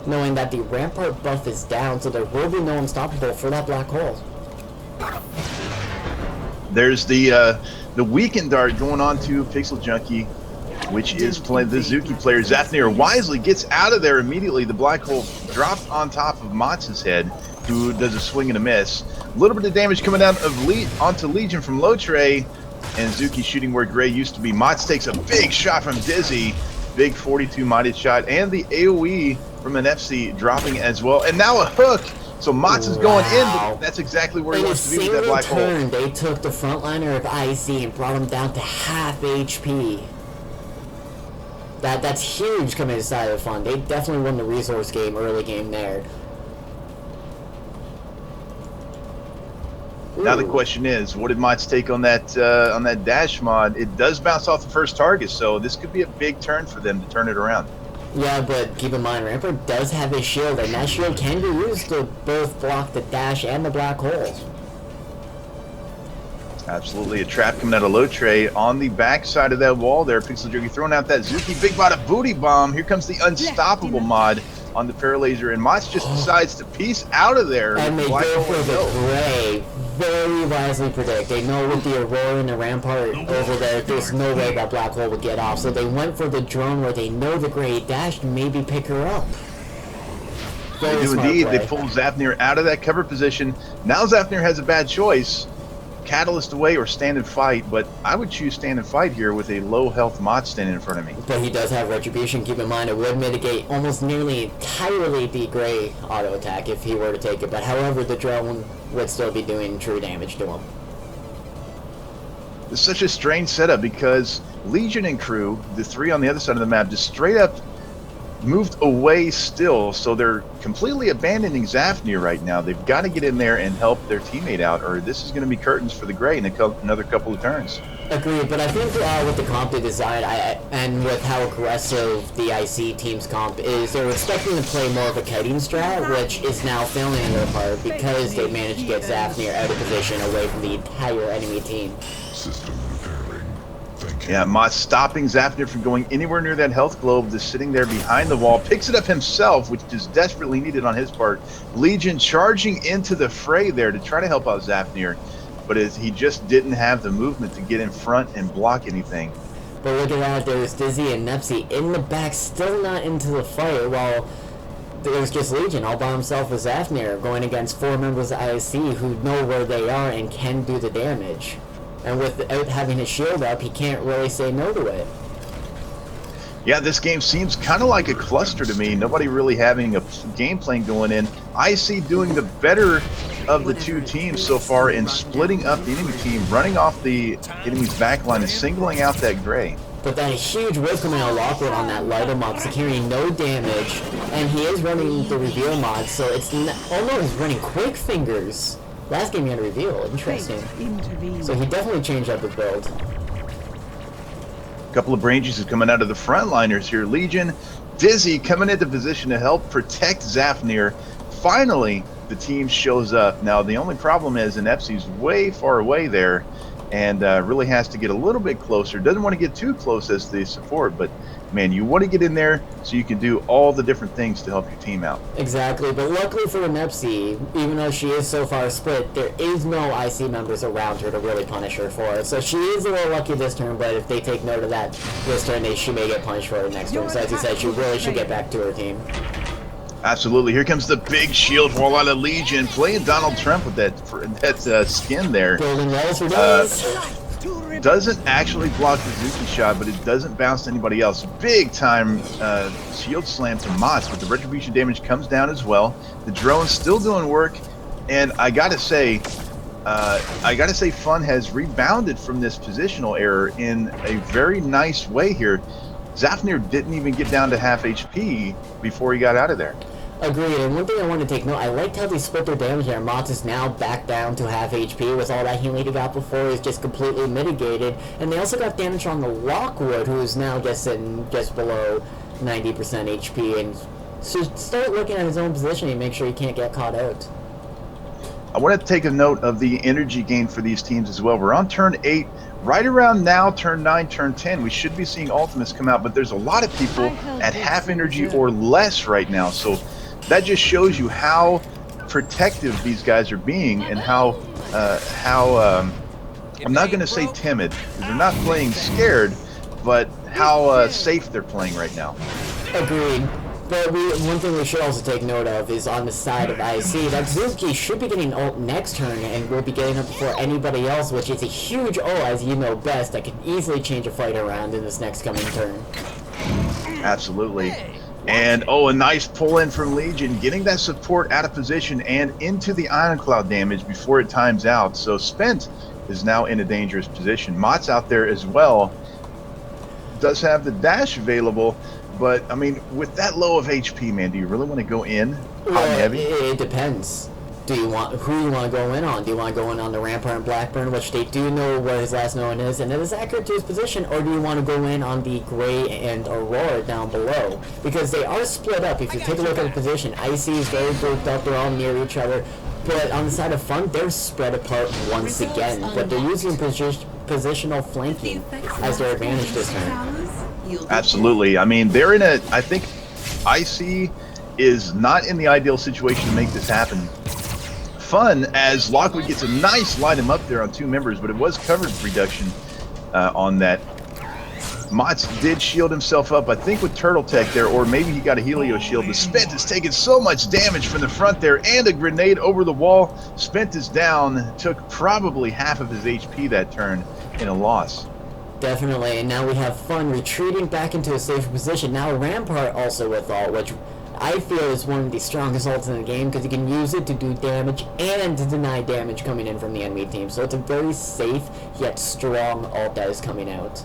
Knowing that the Rampart buff is down, so there will be no unstoppable for that black hole. There's the weekend dart going on to Pixel Junkie, which is playing the Zuki player. Zafnir wisely gets out of there immediately. The black hole drops on top of Motz's head, who does a swing and a miss. A little bit of damage coming out of onto Legion from Lotre, and Zuki shooting where Gray used to be. Motz takes a big shot from Dizzy, big 42 mighty shot, and the AoE from an FC dropping as well. And now a hook. So Motz is going in, but that's exactly where he wants to be with that black hole. They took the frontliner of IC and brought him down to half HP. That's huge coming inside of F.U.N. They definitely won the resource game, early game there. Now the question is, what did Motz take on that dash mod? It does bounce off the first target, so this could be a big turn for them to turn it around. Yeah, but keep in mind, Rampart does have a shield, and that shield can be used to both block the dash and the black hole. Absolutely, a trap coming out of Lotre on the back side of that wall there. Pixel Junkie throwing out that Zuki big bada booty bomb. Here comes the unstoppable mod on the Paralaser, and Motz just decides to piece out of there. And they go for the Gray. Very wisely predict. They know with the Aurora and the Rampart over there, there's no way that black hole would get off. So they went for the drone where they know the Gray dashed and maybe pick her up. They do indeed. They pull Zafnir out of that cover position. Now Zafnir has a bad choice. Catalyst away or stand and fight, but I would choose stand and fight here with a low health Motz standing in front of me. But he does have Retribution. Keep in mind, it would mitigate almost nearly entirely the Gray auto attack if he were to take it, but however, the drone would still be doing true damage to him. It's such a strange setup because Legion and crew, the three on the other side of the map, just straight up moved away still, so they're completely abandoning Zafnir right now. They've got to get in there and help their teammate out, or this is going to be curtains for the Grey in another couple of turns. Agreed, but I think with the comp they designed, and with how aggressive the IC team's comp is, they were expecting to play more of a kiting strat, which is now failing on their part because they managed to get Zafnir out of position away from the entire enemy team. System repairing. Thank you. Yeah, Mott's stopping Zafnir from going anywhere near that health globe, just sitting there behind the wall, picks it up himself, which is desperately needed on his part. Legion charging into the fray there to try to help out Zafnir, but he just didn't have the movement to get in front and block anything. But look at that, there's Dizzy and Nepsy in the back, still not into the fight, while there's just Legion all by himself with Zafnir, going against 4 members of IC who know where they are and can do the damage. And without having his shield up, he can't really say no to it. Yeah, this game seems kind of like a cluster to me. Nobody really having a game plan going in. IC doing the better of the two teams so far in splitting up the enemy team, running off the enemy's backline and singling out that Grey. But that huge whip coming out of Lockwood on that Lighter mod, securing no damage, and he is running the reveal mod, so it's oh no, he's running quick fingers. Last game he had a reveal, interesting. So he definitely changed up his build. Couple of ranges is coming out of the frontliners here. Legion, Dizzy coming into position to help protect Zafnir. Finally, the team shows up. Now, the only problem is Nepsy's way far away there and really has to get a little bit closer. Doesn't want to get too close as the support, but man, you want to get in there so you can do all the different things to help your team out. Exactly, but luckily for Nepsy, even though she is so far split, there is no IC members around her to really punish her for it. So she is a little lucky this turn, but if they take note of that this turn, she may get punished for it next turn. So as you said, she really should get back to her team. Absolutely. Here comes the big shield wall out of Legion, playing Donald Trump with that skin there. Building walls for days. Doesn't actually block the Zuki shot, but it doesn't bounce to anybody else. Big time shield slam to Mott's, but the retribution damage comes down as well. The drone's still doing work, and I gotta say, F.U.N has rebounded from this positional error in a very nice way here. Zafnir didn't even get down to half HP before he got out of there. Agreed, and one thing I want to take note, I liked how they split their damage there. Mott is now back down to half HP with all that healing he got before is just completely mitigated. And they also got damage on the Lockwood, who is now just sitting just below 90% HP, and should start looking at his own position and make sure he can't get caught out. I want to take a note of the energy gain for these teams as well. We're on turn 8. Right around now, turn 9, turn 10, we should be seeing ultimates come out, but there's a lot of people at half energy or less right now. So that just shows you how protective these guys are being and how I'm not going to say timid, because they're not playing scared, but how safe they're playing right now. Agreed. But one thing we should also take note of is on the side of IC, that Zuki should be getting ult next turn and will be getting up before anybody else, which is a huge ult, as you know best, that could easily change a fight around in this next coming turn. Absolutely. And, a nice pull-in from Legion, getting that support out of position and into the Ion Cloud damage before it times out. So Spent is now in a dangerous position. Mott's out there as well. Does have the dash available, but, I mean, with that low of HP, man, do you really want to go in hot and heavy? It depends. Who you want to go in on? Do you want to go in on the Rampart and Blackburn, which they do know where his last known is, and it is accurate to his position, or do you want to go in on the Grey and Aurora down below? Because they are split up. If you take a look at the position, IC is very grouped up, they're all near each other, but on the side of F.U.N, they're spread apart once again, but they're using positional flanking as their advantage this turn. Absolutely. I mean, they're in a, I think IC is not in the ideal situation to make this happen. F.U.N, as Lockwood gets a nice light him up there on 2 members, but it was coverage reduction on that. Motts did shield himself up, I think with Turtle Tech there, or maybe he got a Helio shield. But Spent is taking so much damage from the front there, and a grenade over the wall. Spent is down, took probably half of his HP that turn in a loss. Definitely, and now we have F.U.N retreating back into a safer position. Now Rampart also with ult, which I feel is one of the strongest ults in the game because you can use it to do damage and to deny damage coming in from the enemy team. So it's a very safe yet strong ult that is coming out.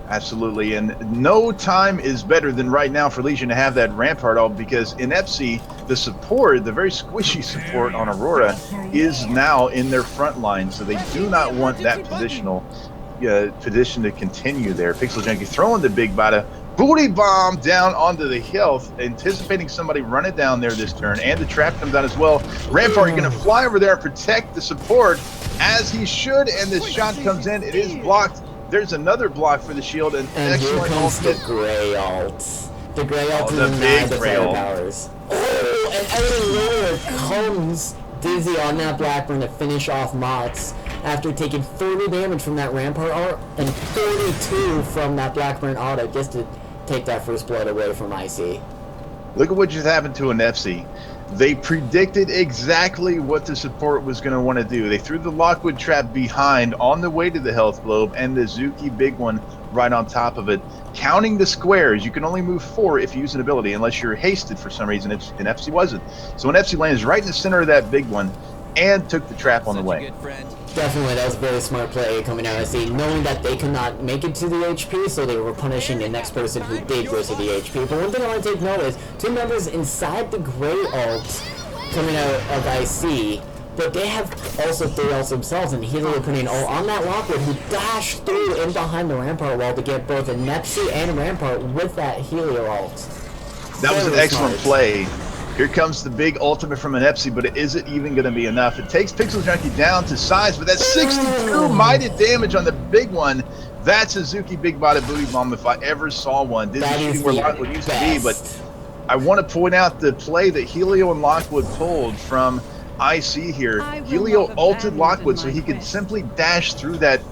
Absolutely, and no time is better than right now for Legion to have that Rampart ult, because in FC, the support, the very squishy support on Aurora, is now in their front line, so they do not want that position to continue there. Pixel Junkie throwing the big bada booty bomb down onto the health, anticipating somebody running down there this turn, and the trap comes out as well. Rampart going to fly over there and protect the support, as he should, and the shot comes in. It is blocked. There's another block for the shield, and here comes the ultimate. gray ult. The gray ult the is big the gray ult. powers. Oh, and out of nowhere comes Dizzy on that Blackburn to finish off Mott's after taking 30 damage from that Rampart ult and 32 from that Blackburn auto just to take that first blood away from IC. Look at what just happened to an FC. They predicted exactly what the support was going to want to do. They threw the Lockwood trap behind on the way to the health globe, and the Zuki big one right on top of it. Counting the squares, you can only move 4 if you use an ability, unless you're hasted for some reason, and FC wasn't. So an FC lands right in the center of that big one and took the trap on the way. Definitely, that was a very smart play coming out of IC, knowing that they could not make it to the HP, so they were punishing the next person who did go to the HP. But one thing I want to take note is, 2 members inside the gray ult coming out of IC, but they have also 3 ults themselves, and Helio putting an ult on that Lockwood, who dashed through in behind the Rampart wall to get both a Nepsi and Rampart with that Helio ult. That was an Very excellent smart. play. Here comes the big ultimate from an Epsi, but it isn't even going to be enough. It takes Pixel Junkie down to size, but that's 62 mighted damage on the big one. That's a Zuki Big Body Booty Bomb if I ever saw one. This is shooting where Lockwood used to be, but I want to point out the play that Helio and Lockwood pulled from IC here. Helio ulted Lockwood so he could simply dash through that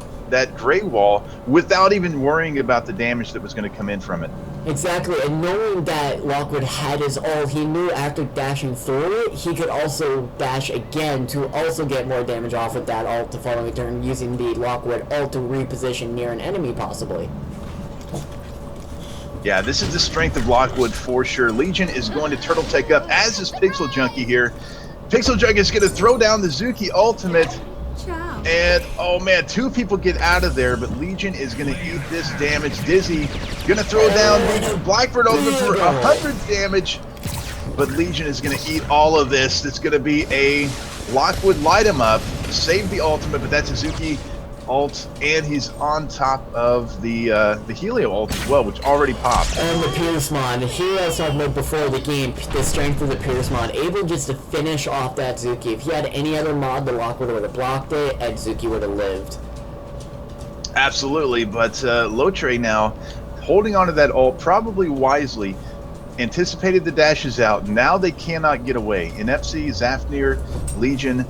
gray wall without even worrying about the damage that was going to come in from it. Exactly, and knowing that Lockwood had his ult, he knew after dashing through it, he could also dash again to also get more damage off of that ult the following turn, using the Lockwood ult to reposition near an enemy, possibly. Yeah, this is the strength of Lockwood for sure. Legion is going to turtle take up, as is Pixel Junkie here. Pixel Junkie is going to throw down the Zuki ultimate. And, oh man, 2 people get out of there, but Legion is going to eat this damage. Dizzy going to throw down the Blackbird ultimate for 100 damage, but Legion is going to eat all of this. It's going to be a Lockwood light him up, save the ultimate, but that's a Zuki ult, and he's on top of the Helio ult as well, which already popped. And the Piercemon, here I was talking about before the game, the strength of the Piercemon, able just to finish off that Zuki. If he had any other mod, the Lockwood would have blocked it, and Zuki would have lived. Absolutely, but Lotre now holding on to that ult, probably wisely, anticipated the dashes out. Now they cannot get away. In FC, Zafnir, Legion,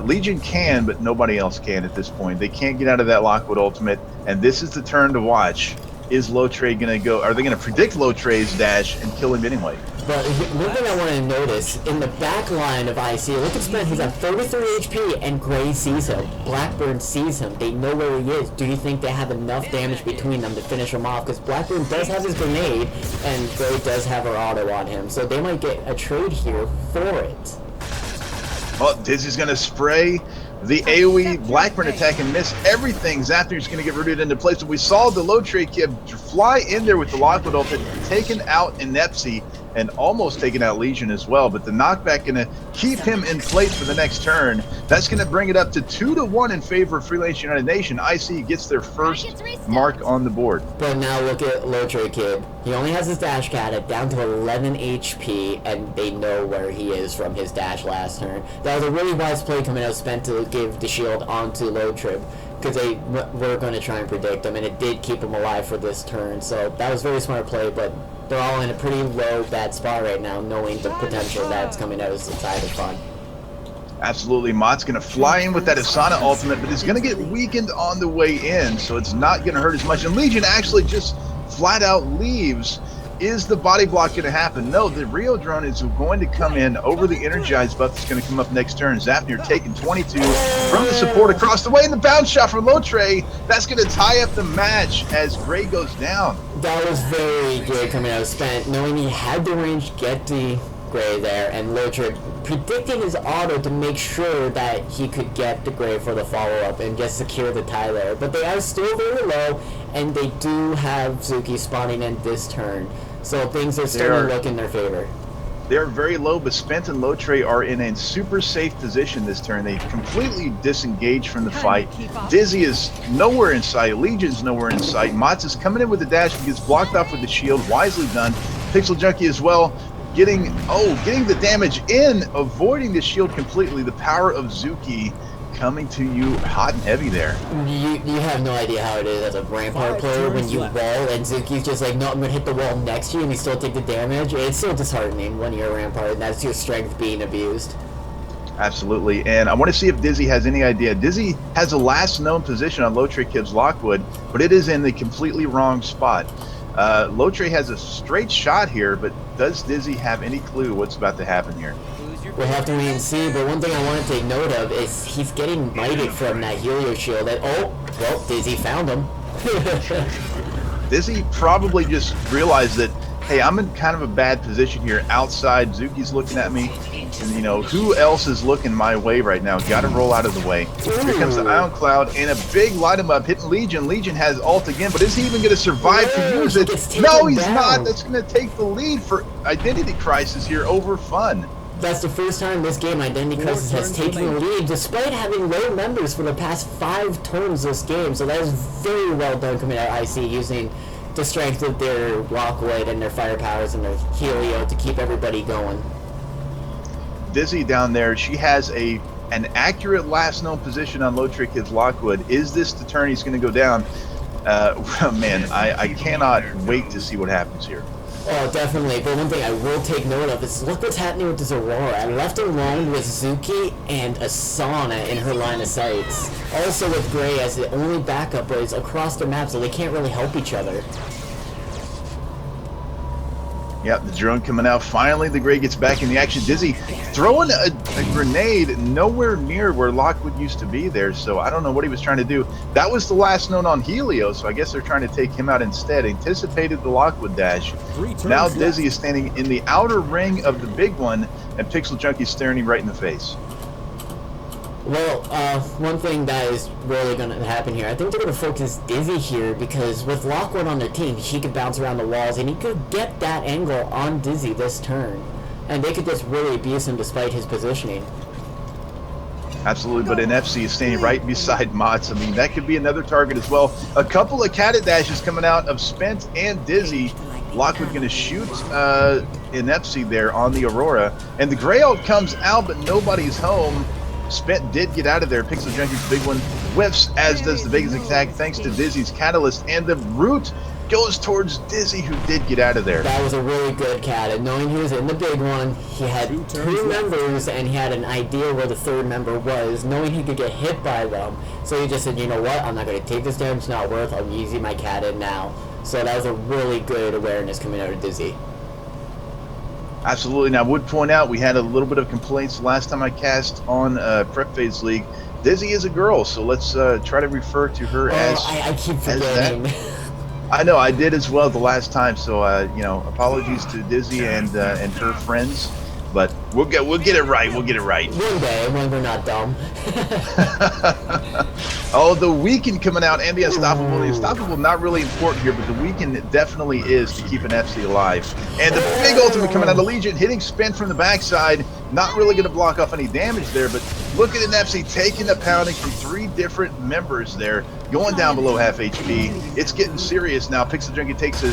Legion can, but nobody else can at this point. They can't get out of that Lockwood ultimate, and this is the turn to watch. Is Lotre going to go? Are they going to predict Lotre's dash and kill him anyway? But one thing I want to notice, in the back line of IC, look at Spence, he's at 33 HP, and Gray sees him. Blackburn sees him. They know where he is. Do you think they have enough damage between them to finish him off? Because Blackburn does have his grenade, and Gray does have her auto on him, so they might get a trade here for it. Well, Dizzy's going to spray the AoE Blackburn attack and miss everything. Zapter's going to get rooted into place. But we saw the Lotre kid fly in there with the Lockwood ult, taken out Inepsi and almost taken out Legion as well. But the knockback going to keep him in place for the next turn. That's going to bring it up to 2-1 in favor of Freelance United Nation. IC gets their first mark on the board. But now look at Lotre kid. He only has his dash cat down to 11 HP, and they know where he is from his dash last turn. That was a really wise play coming out, spent to give the shield onto Lotre, because they were going to try and predict him, and it did keep him alive for this turn. So that was a very smart play, but they're all in a pretty low, bad spot right now, knowing the potential that's coming out inside of F.U.N. Absolutely, Mott's going to fly in with that Asana ultimate, but he's going to get weakened on the way in, so it's not going to hurt as much. And Legion actually just flat out leaves. Is the body block going to happen? No, the Rio drone is going to come in over the energized buff that's going to come up next turn. Zapnir taking 22 from the support across the way, and the bounce shot from Lotre. That's going to tie up the match as Gray goes down. That was very good coming out of Spent, knowing he had the range, get the Gray there, and Lotrick predicting his auto to make sure that he could get the Gray for the follow-up and just secure the tie there. But they are still very low, and they do have Zuki spawning in this turn. So things are starting to look in their favor. They're very low, but Spent and Lotre are in a super safe position this turn. They completely disengaged from the fight. Dizzy is nowhere in sight. Legion's nowhere in sight. Mats is coming in with the dash and gets blocked off with the shield. Wisely done. Pixel Junkie as well. Getting the damage in, avoiding the shield completely. The power of Zuki coming to you hot and heavy there. You have no idea how it is as a Rampart player when you wall and Zuki's just like, no, I'm gonna hit the wall next to you and you still take the damage. It's so disheartening when you're a Rampart and that's your strength being abused. Absolutely, and I want to see if Dizzy has any idea. Dizzy has the last known position on Lotre Kibbs Lockwood, but it is in the completely wrong spot. Lotre has a straight shot here, but does Dizzy have any clue what's about to happen here? We'll have to wait and see, but one thing I want to take note of is he's getting mighted from that Helio shield. Well, Dizzy found him. Dizzy probably just realized that, hey, I'm in kind of a bad position here. Outside, Zuki's looking at me, and you know, who else is looking my way right now? Got to roll out of the way. Here comes the Ion Cloud, and a big light him up, hitting Legion. Legion has ult again, but is he even going to survive to use it? No, he's not. That's going to take the lead for Identity Crisis here over F.U.N. That's the first time this game Identity Crisis has taken the lead, despite having low numbers for the past 5 turns this game. So that is very well done coming out of IC, using the strength of their Lockwood and their fire powers and their Helio to keep everybody going. Dizzy down there, she has an accurate last known position on Lotre Kibbs Lockwood. Is this the turn he's going to go down? Man, I cannot wait to see what happens here. Oh, definitely. But one thing I will take note of is look what's happening with this Aurora. I left alone with Zuki and Asana in her line of sights. Also with Gray as the only backup boys across the map, so they can't really help each other. Yep, the drone coming out. Finally, the Gray gets back in the action. Dizzy throwing a grenade nowhere near where Lockwood used to be there, so I don't know what he was trying to do. That was the last known on Helio, so I guess they're trying to take him out instead. Anticipated the Lockwood dash. Now Dizzy is standing in the outer ring of the big one, and Pixel Junkie staring him right in the face. Well, one thing that is really going to happen here, I think they're going to focus Dizzy here because with Lockwood on their team, he could bounce around the walls and he could get that angle on Dizzy this turn. And they could just really abuse him despite his positioning. Absolutely, but NFC is standing right beside Mots. I mean, that could be another target as well. A couple of Cat dashes coming out of Spent and Dizzy. Lockwood going to shoot NFC there on the Aurora. And the Gray ult comes out, but nobody's home. Spent did get out of there. Pixel Junkie's big one whiffs, as does the Vegas attack, thanks to Dizzy's catalyst. And the root goes towards Dizzy, who did get out of there. That was a really good Cat. And knowing he was in the big one, he had 2 members, and he had an idea where the 3rd member was, knowing he could get hit by them. So he just said, you know what, I'm not going to take this damage, it's not worth, I'm using my Cat in now. So that was a really good awareness coming out of Dizzy. Absolutely. Now, I would point out we had a little bit of complaints last time I cast on Prep Phase League. Dizzy is a girl, so let's try to refer to her as. I keep forgetting. I know I did as well the last time. So you know, apologies to Dizzy and her friends, but we'll get it right. We'll get it right. One day when we're not dumb. Oh, the weekend coming out and the Unstoppable. The Unstoppable not really important here, but the weekend definitely is to keep an FC alive. And the big ultimate coming out of Legion, hitting Spent from the backside. Not really going to block off any damage there, but look at an FC taking the pounding from 3 different members there, going down below half HP. It's getting serious now. Pixel Junkie takes a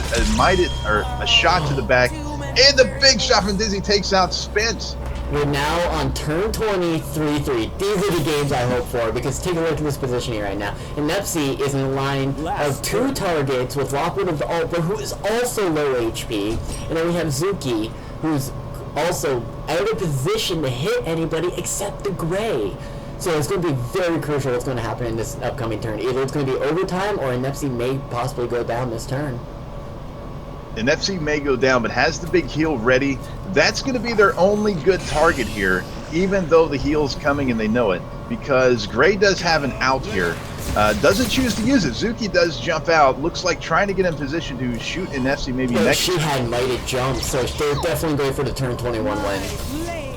shot to the back, and the big shot from Dizzy takes out Spent. We're now on turn 20, 3-3. These are the games I hope for, because take a look at this position here right now. And Nepsi is in a line of 2 targets with Lockwood of the Alper, who is also low HP. And then we have Zuki, who's also out of position to hit anybody except the Gray. So it's going to be very crucial what's going to happen in this upcoming turn. Either it's going to be overtime, or Nepsi may possibly go down this turn. And FC may go down, but has the big heal ready. That's going to be their only good target here, even though the heal's coming and they know it, because Gray does have an out here. Doesn't choose to use it. Zuki does jump out. Looks like trying to get in position to shoot an FC maybe But next. she had mighty jump, so they're definitely going for the turn 21 win.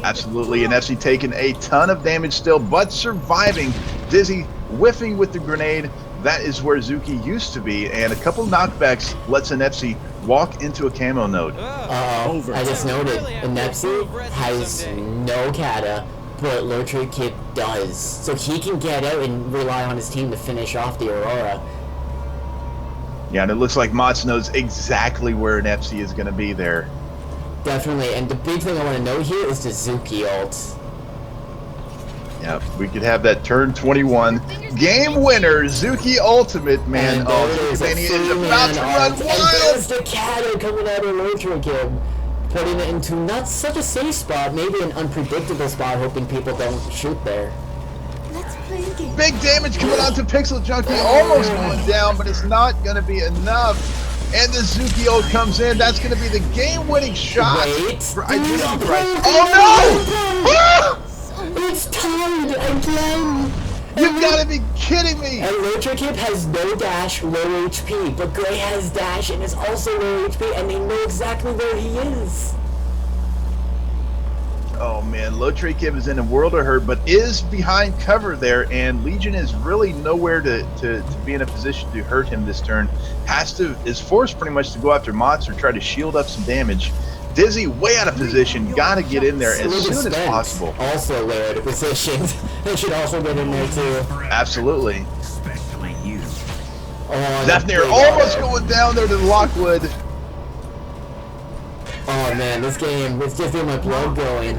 Absolutely, and FC taking a ton of damage still, but surviving. Dizzy whiffing with the grenade. That is where Zuki used to be, and a couple knockbacks lets an FC walk into a camo node. I just noted, Nepsi has no kata, but Lotry Kid does. So he can get out and rely on his team to finish off the Aurora. Yeah, and it looks like Mats knows exactly where an FC is going to be there. Definitely, and the big thing I want to note here is the Zuki ult. Yeah, we could have that turn 21 game winner, Zuki Ultimate, man. And Oh, there is a Zuki is free about man to run ult, and wild. there's the kata coming out of Lotry Kid, putting it into not such a safe spot, maybe an unpredictable spot, hoping people don't shoot there. Let's play a game. Big damage coming onto Pixel Junkie, almost going down, but it's not going to be enough. And the Zuki ult comes in. That's going to be the game-winning shot Wait. for Identity Crisis. Oh no! It's tied again! You've got to be kidding me! And Lotry Kid has no dash, low HP, but Gray has dash and is also low HP, and they know exactly where he is. Oh man, Lotry Kid is in a world of hurt, but is behind cover there, and Legion is really nowhere to be in a position to hurt him this turn. Is forced pretty much to go after Mats or try to shield up some damage. Dizzy way out of position, gotta get in there as soon as possible. Also way out of position. They should also get in there too. Absolutely. Especially you. Oh, Zafnir almost going down there to Lockwood. Oh man, this game, it's just in my blood going.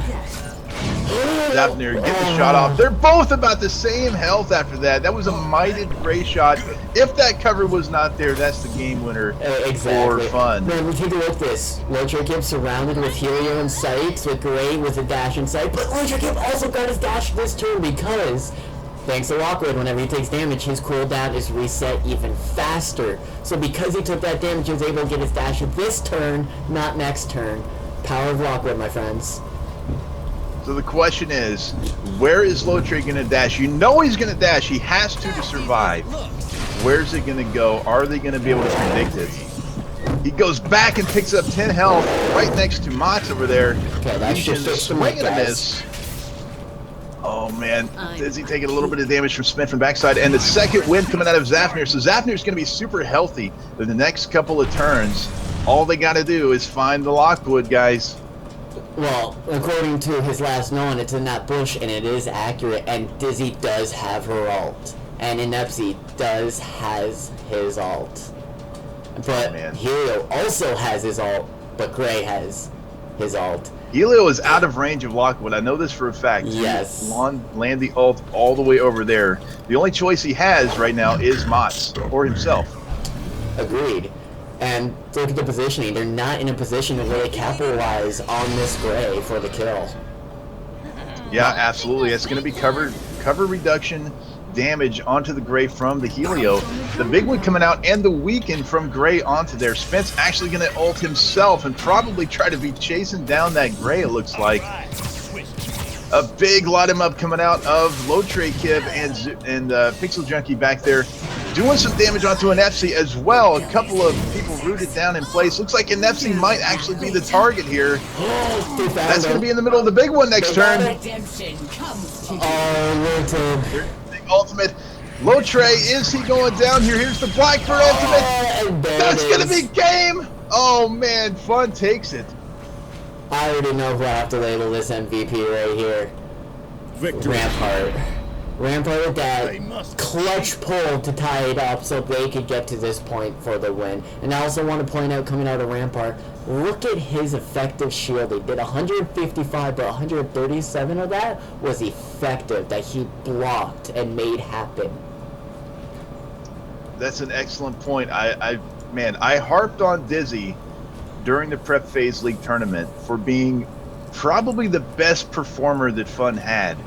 Zafnir get the shot off. They're both about the same health after that. That was a mighty Gray shot. If that cover was not there, that's the game winner Exactly. for fun. Man, we take a look at this. Lotry Kid surrounded with Helio in sight, with Gray with a dash in sight, but Lotry Kid also got his dash this turn because, thanks to Lockwood, whenever he takes damage, his cooldown is reset even faster. So because he took that damage, he was able to get his dash this turn, not next turn. Power of Lockwood, my friends. So the question is, where is Lotry going to dash? You know he's going to dash. He has to survive. Where's it going to go? Are they going to be able to predict it? He goes back and picks up 10 health right next to Mats over there. Okay, that's just a swing and a guys. miss. Oh man, Dizzy taking a little bit of damage from Smith from backside, and the second win coming out of Zafnir. So Zafnir's going to be super healthy in the next couple of turns. All they got to do is find the Lockwood, guys. Well, according to his last known, it's in that bush, and it is accurate, and Dizzy does have her ult. And Inepsi has his ult. But Helio also has his ult, but Gray has his ult. Helio is out of range of Lockwood. I know this for a fact. Yes. Land the ult all the way over there. The only choice he has right now is Mats or himself. Agreed. And look at the positioning. They're not in a position to really capitalize on this Gray for the kill. Yeah, absolutely. It's going to be cover reduction damage onto the Gray from the Helio. The big one coming out and the weaken from Gray onto there. Spence actually going to ult himself and probably try to be chasing down that Gray, it looks like. A big lot him up coming out of Lotry Kid and Pixel Junkie back there. Doing some damage onto an FC as well. A couple of people rooted down in place. Looks like an FC might actually be the target here. That's going to be in the middle of the big one next turn. Redemption comes to you. Oh, Big ultimate. Lotry, is he going down here? Here's the Blackbird ultimate. That's going to be game. Oh man, F.U.N takes it. I already know who I have to label this MVP right here. Victory. Rampart with that clutch pull to tie it up so they could get to this point for the win. And I also want to point out, coming out of Rampart, look at his effective shielding. Did 155, but 137 of that was effective, that he blocked and made happen. That's an excellent point. I harped on Dizzy during the Prep Phase League tournament for being probably the best performer that F.U.N had.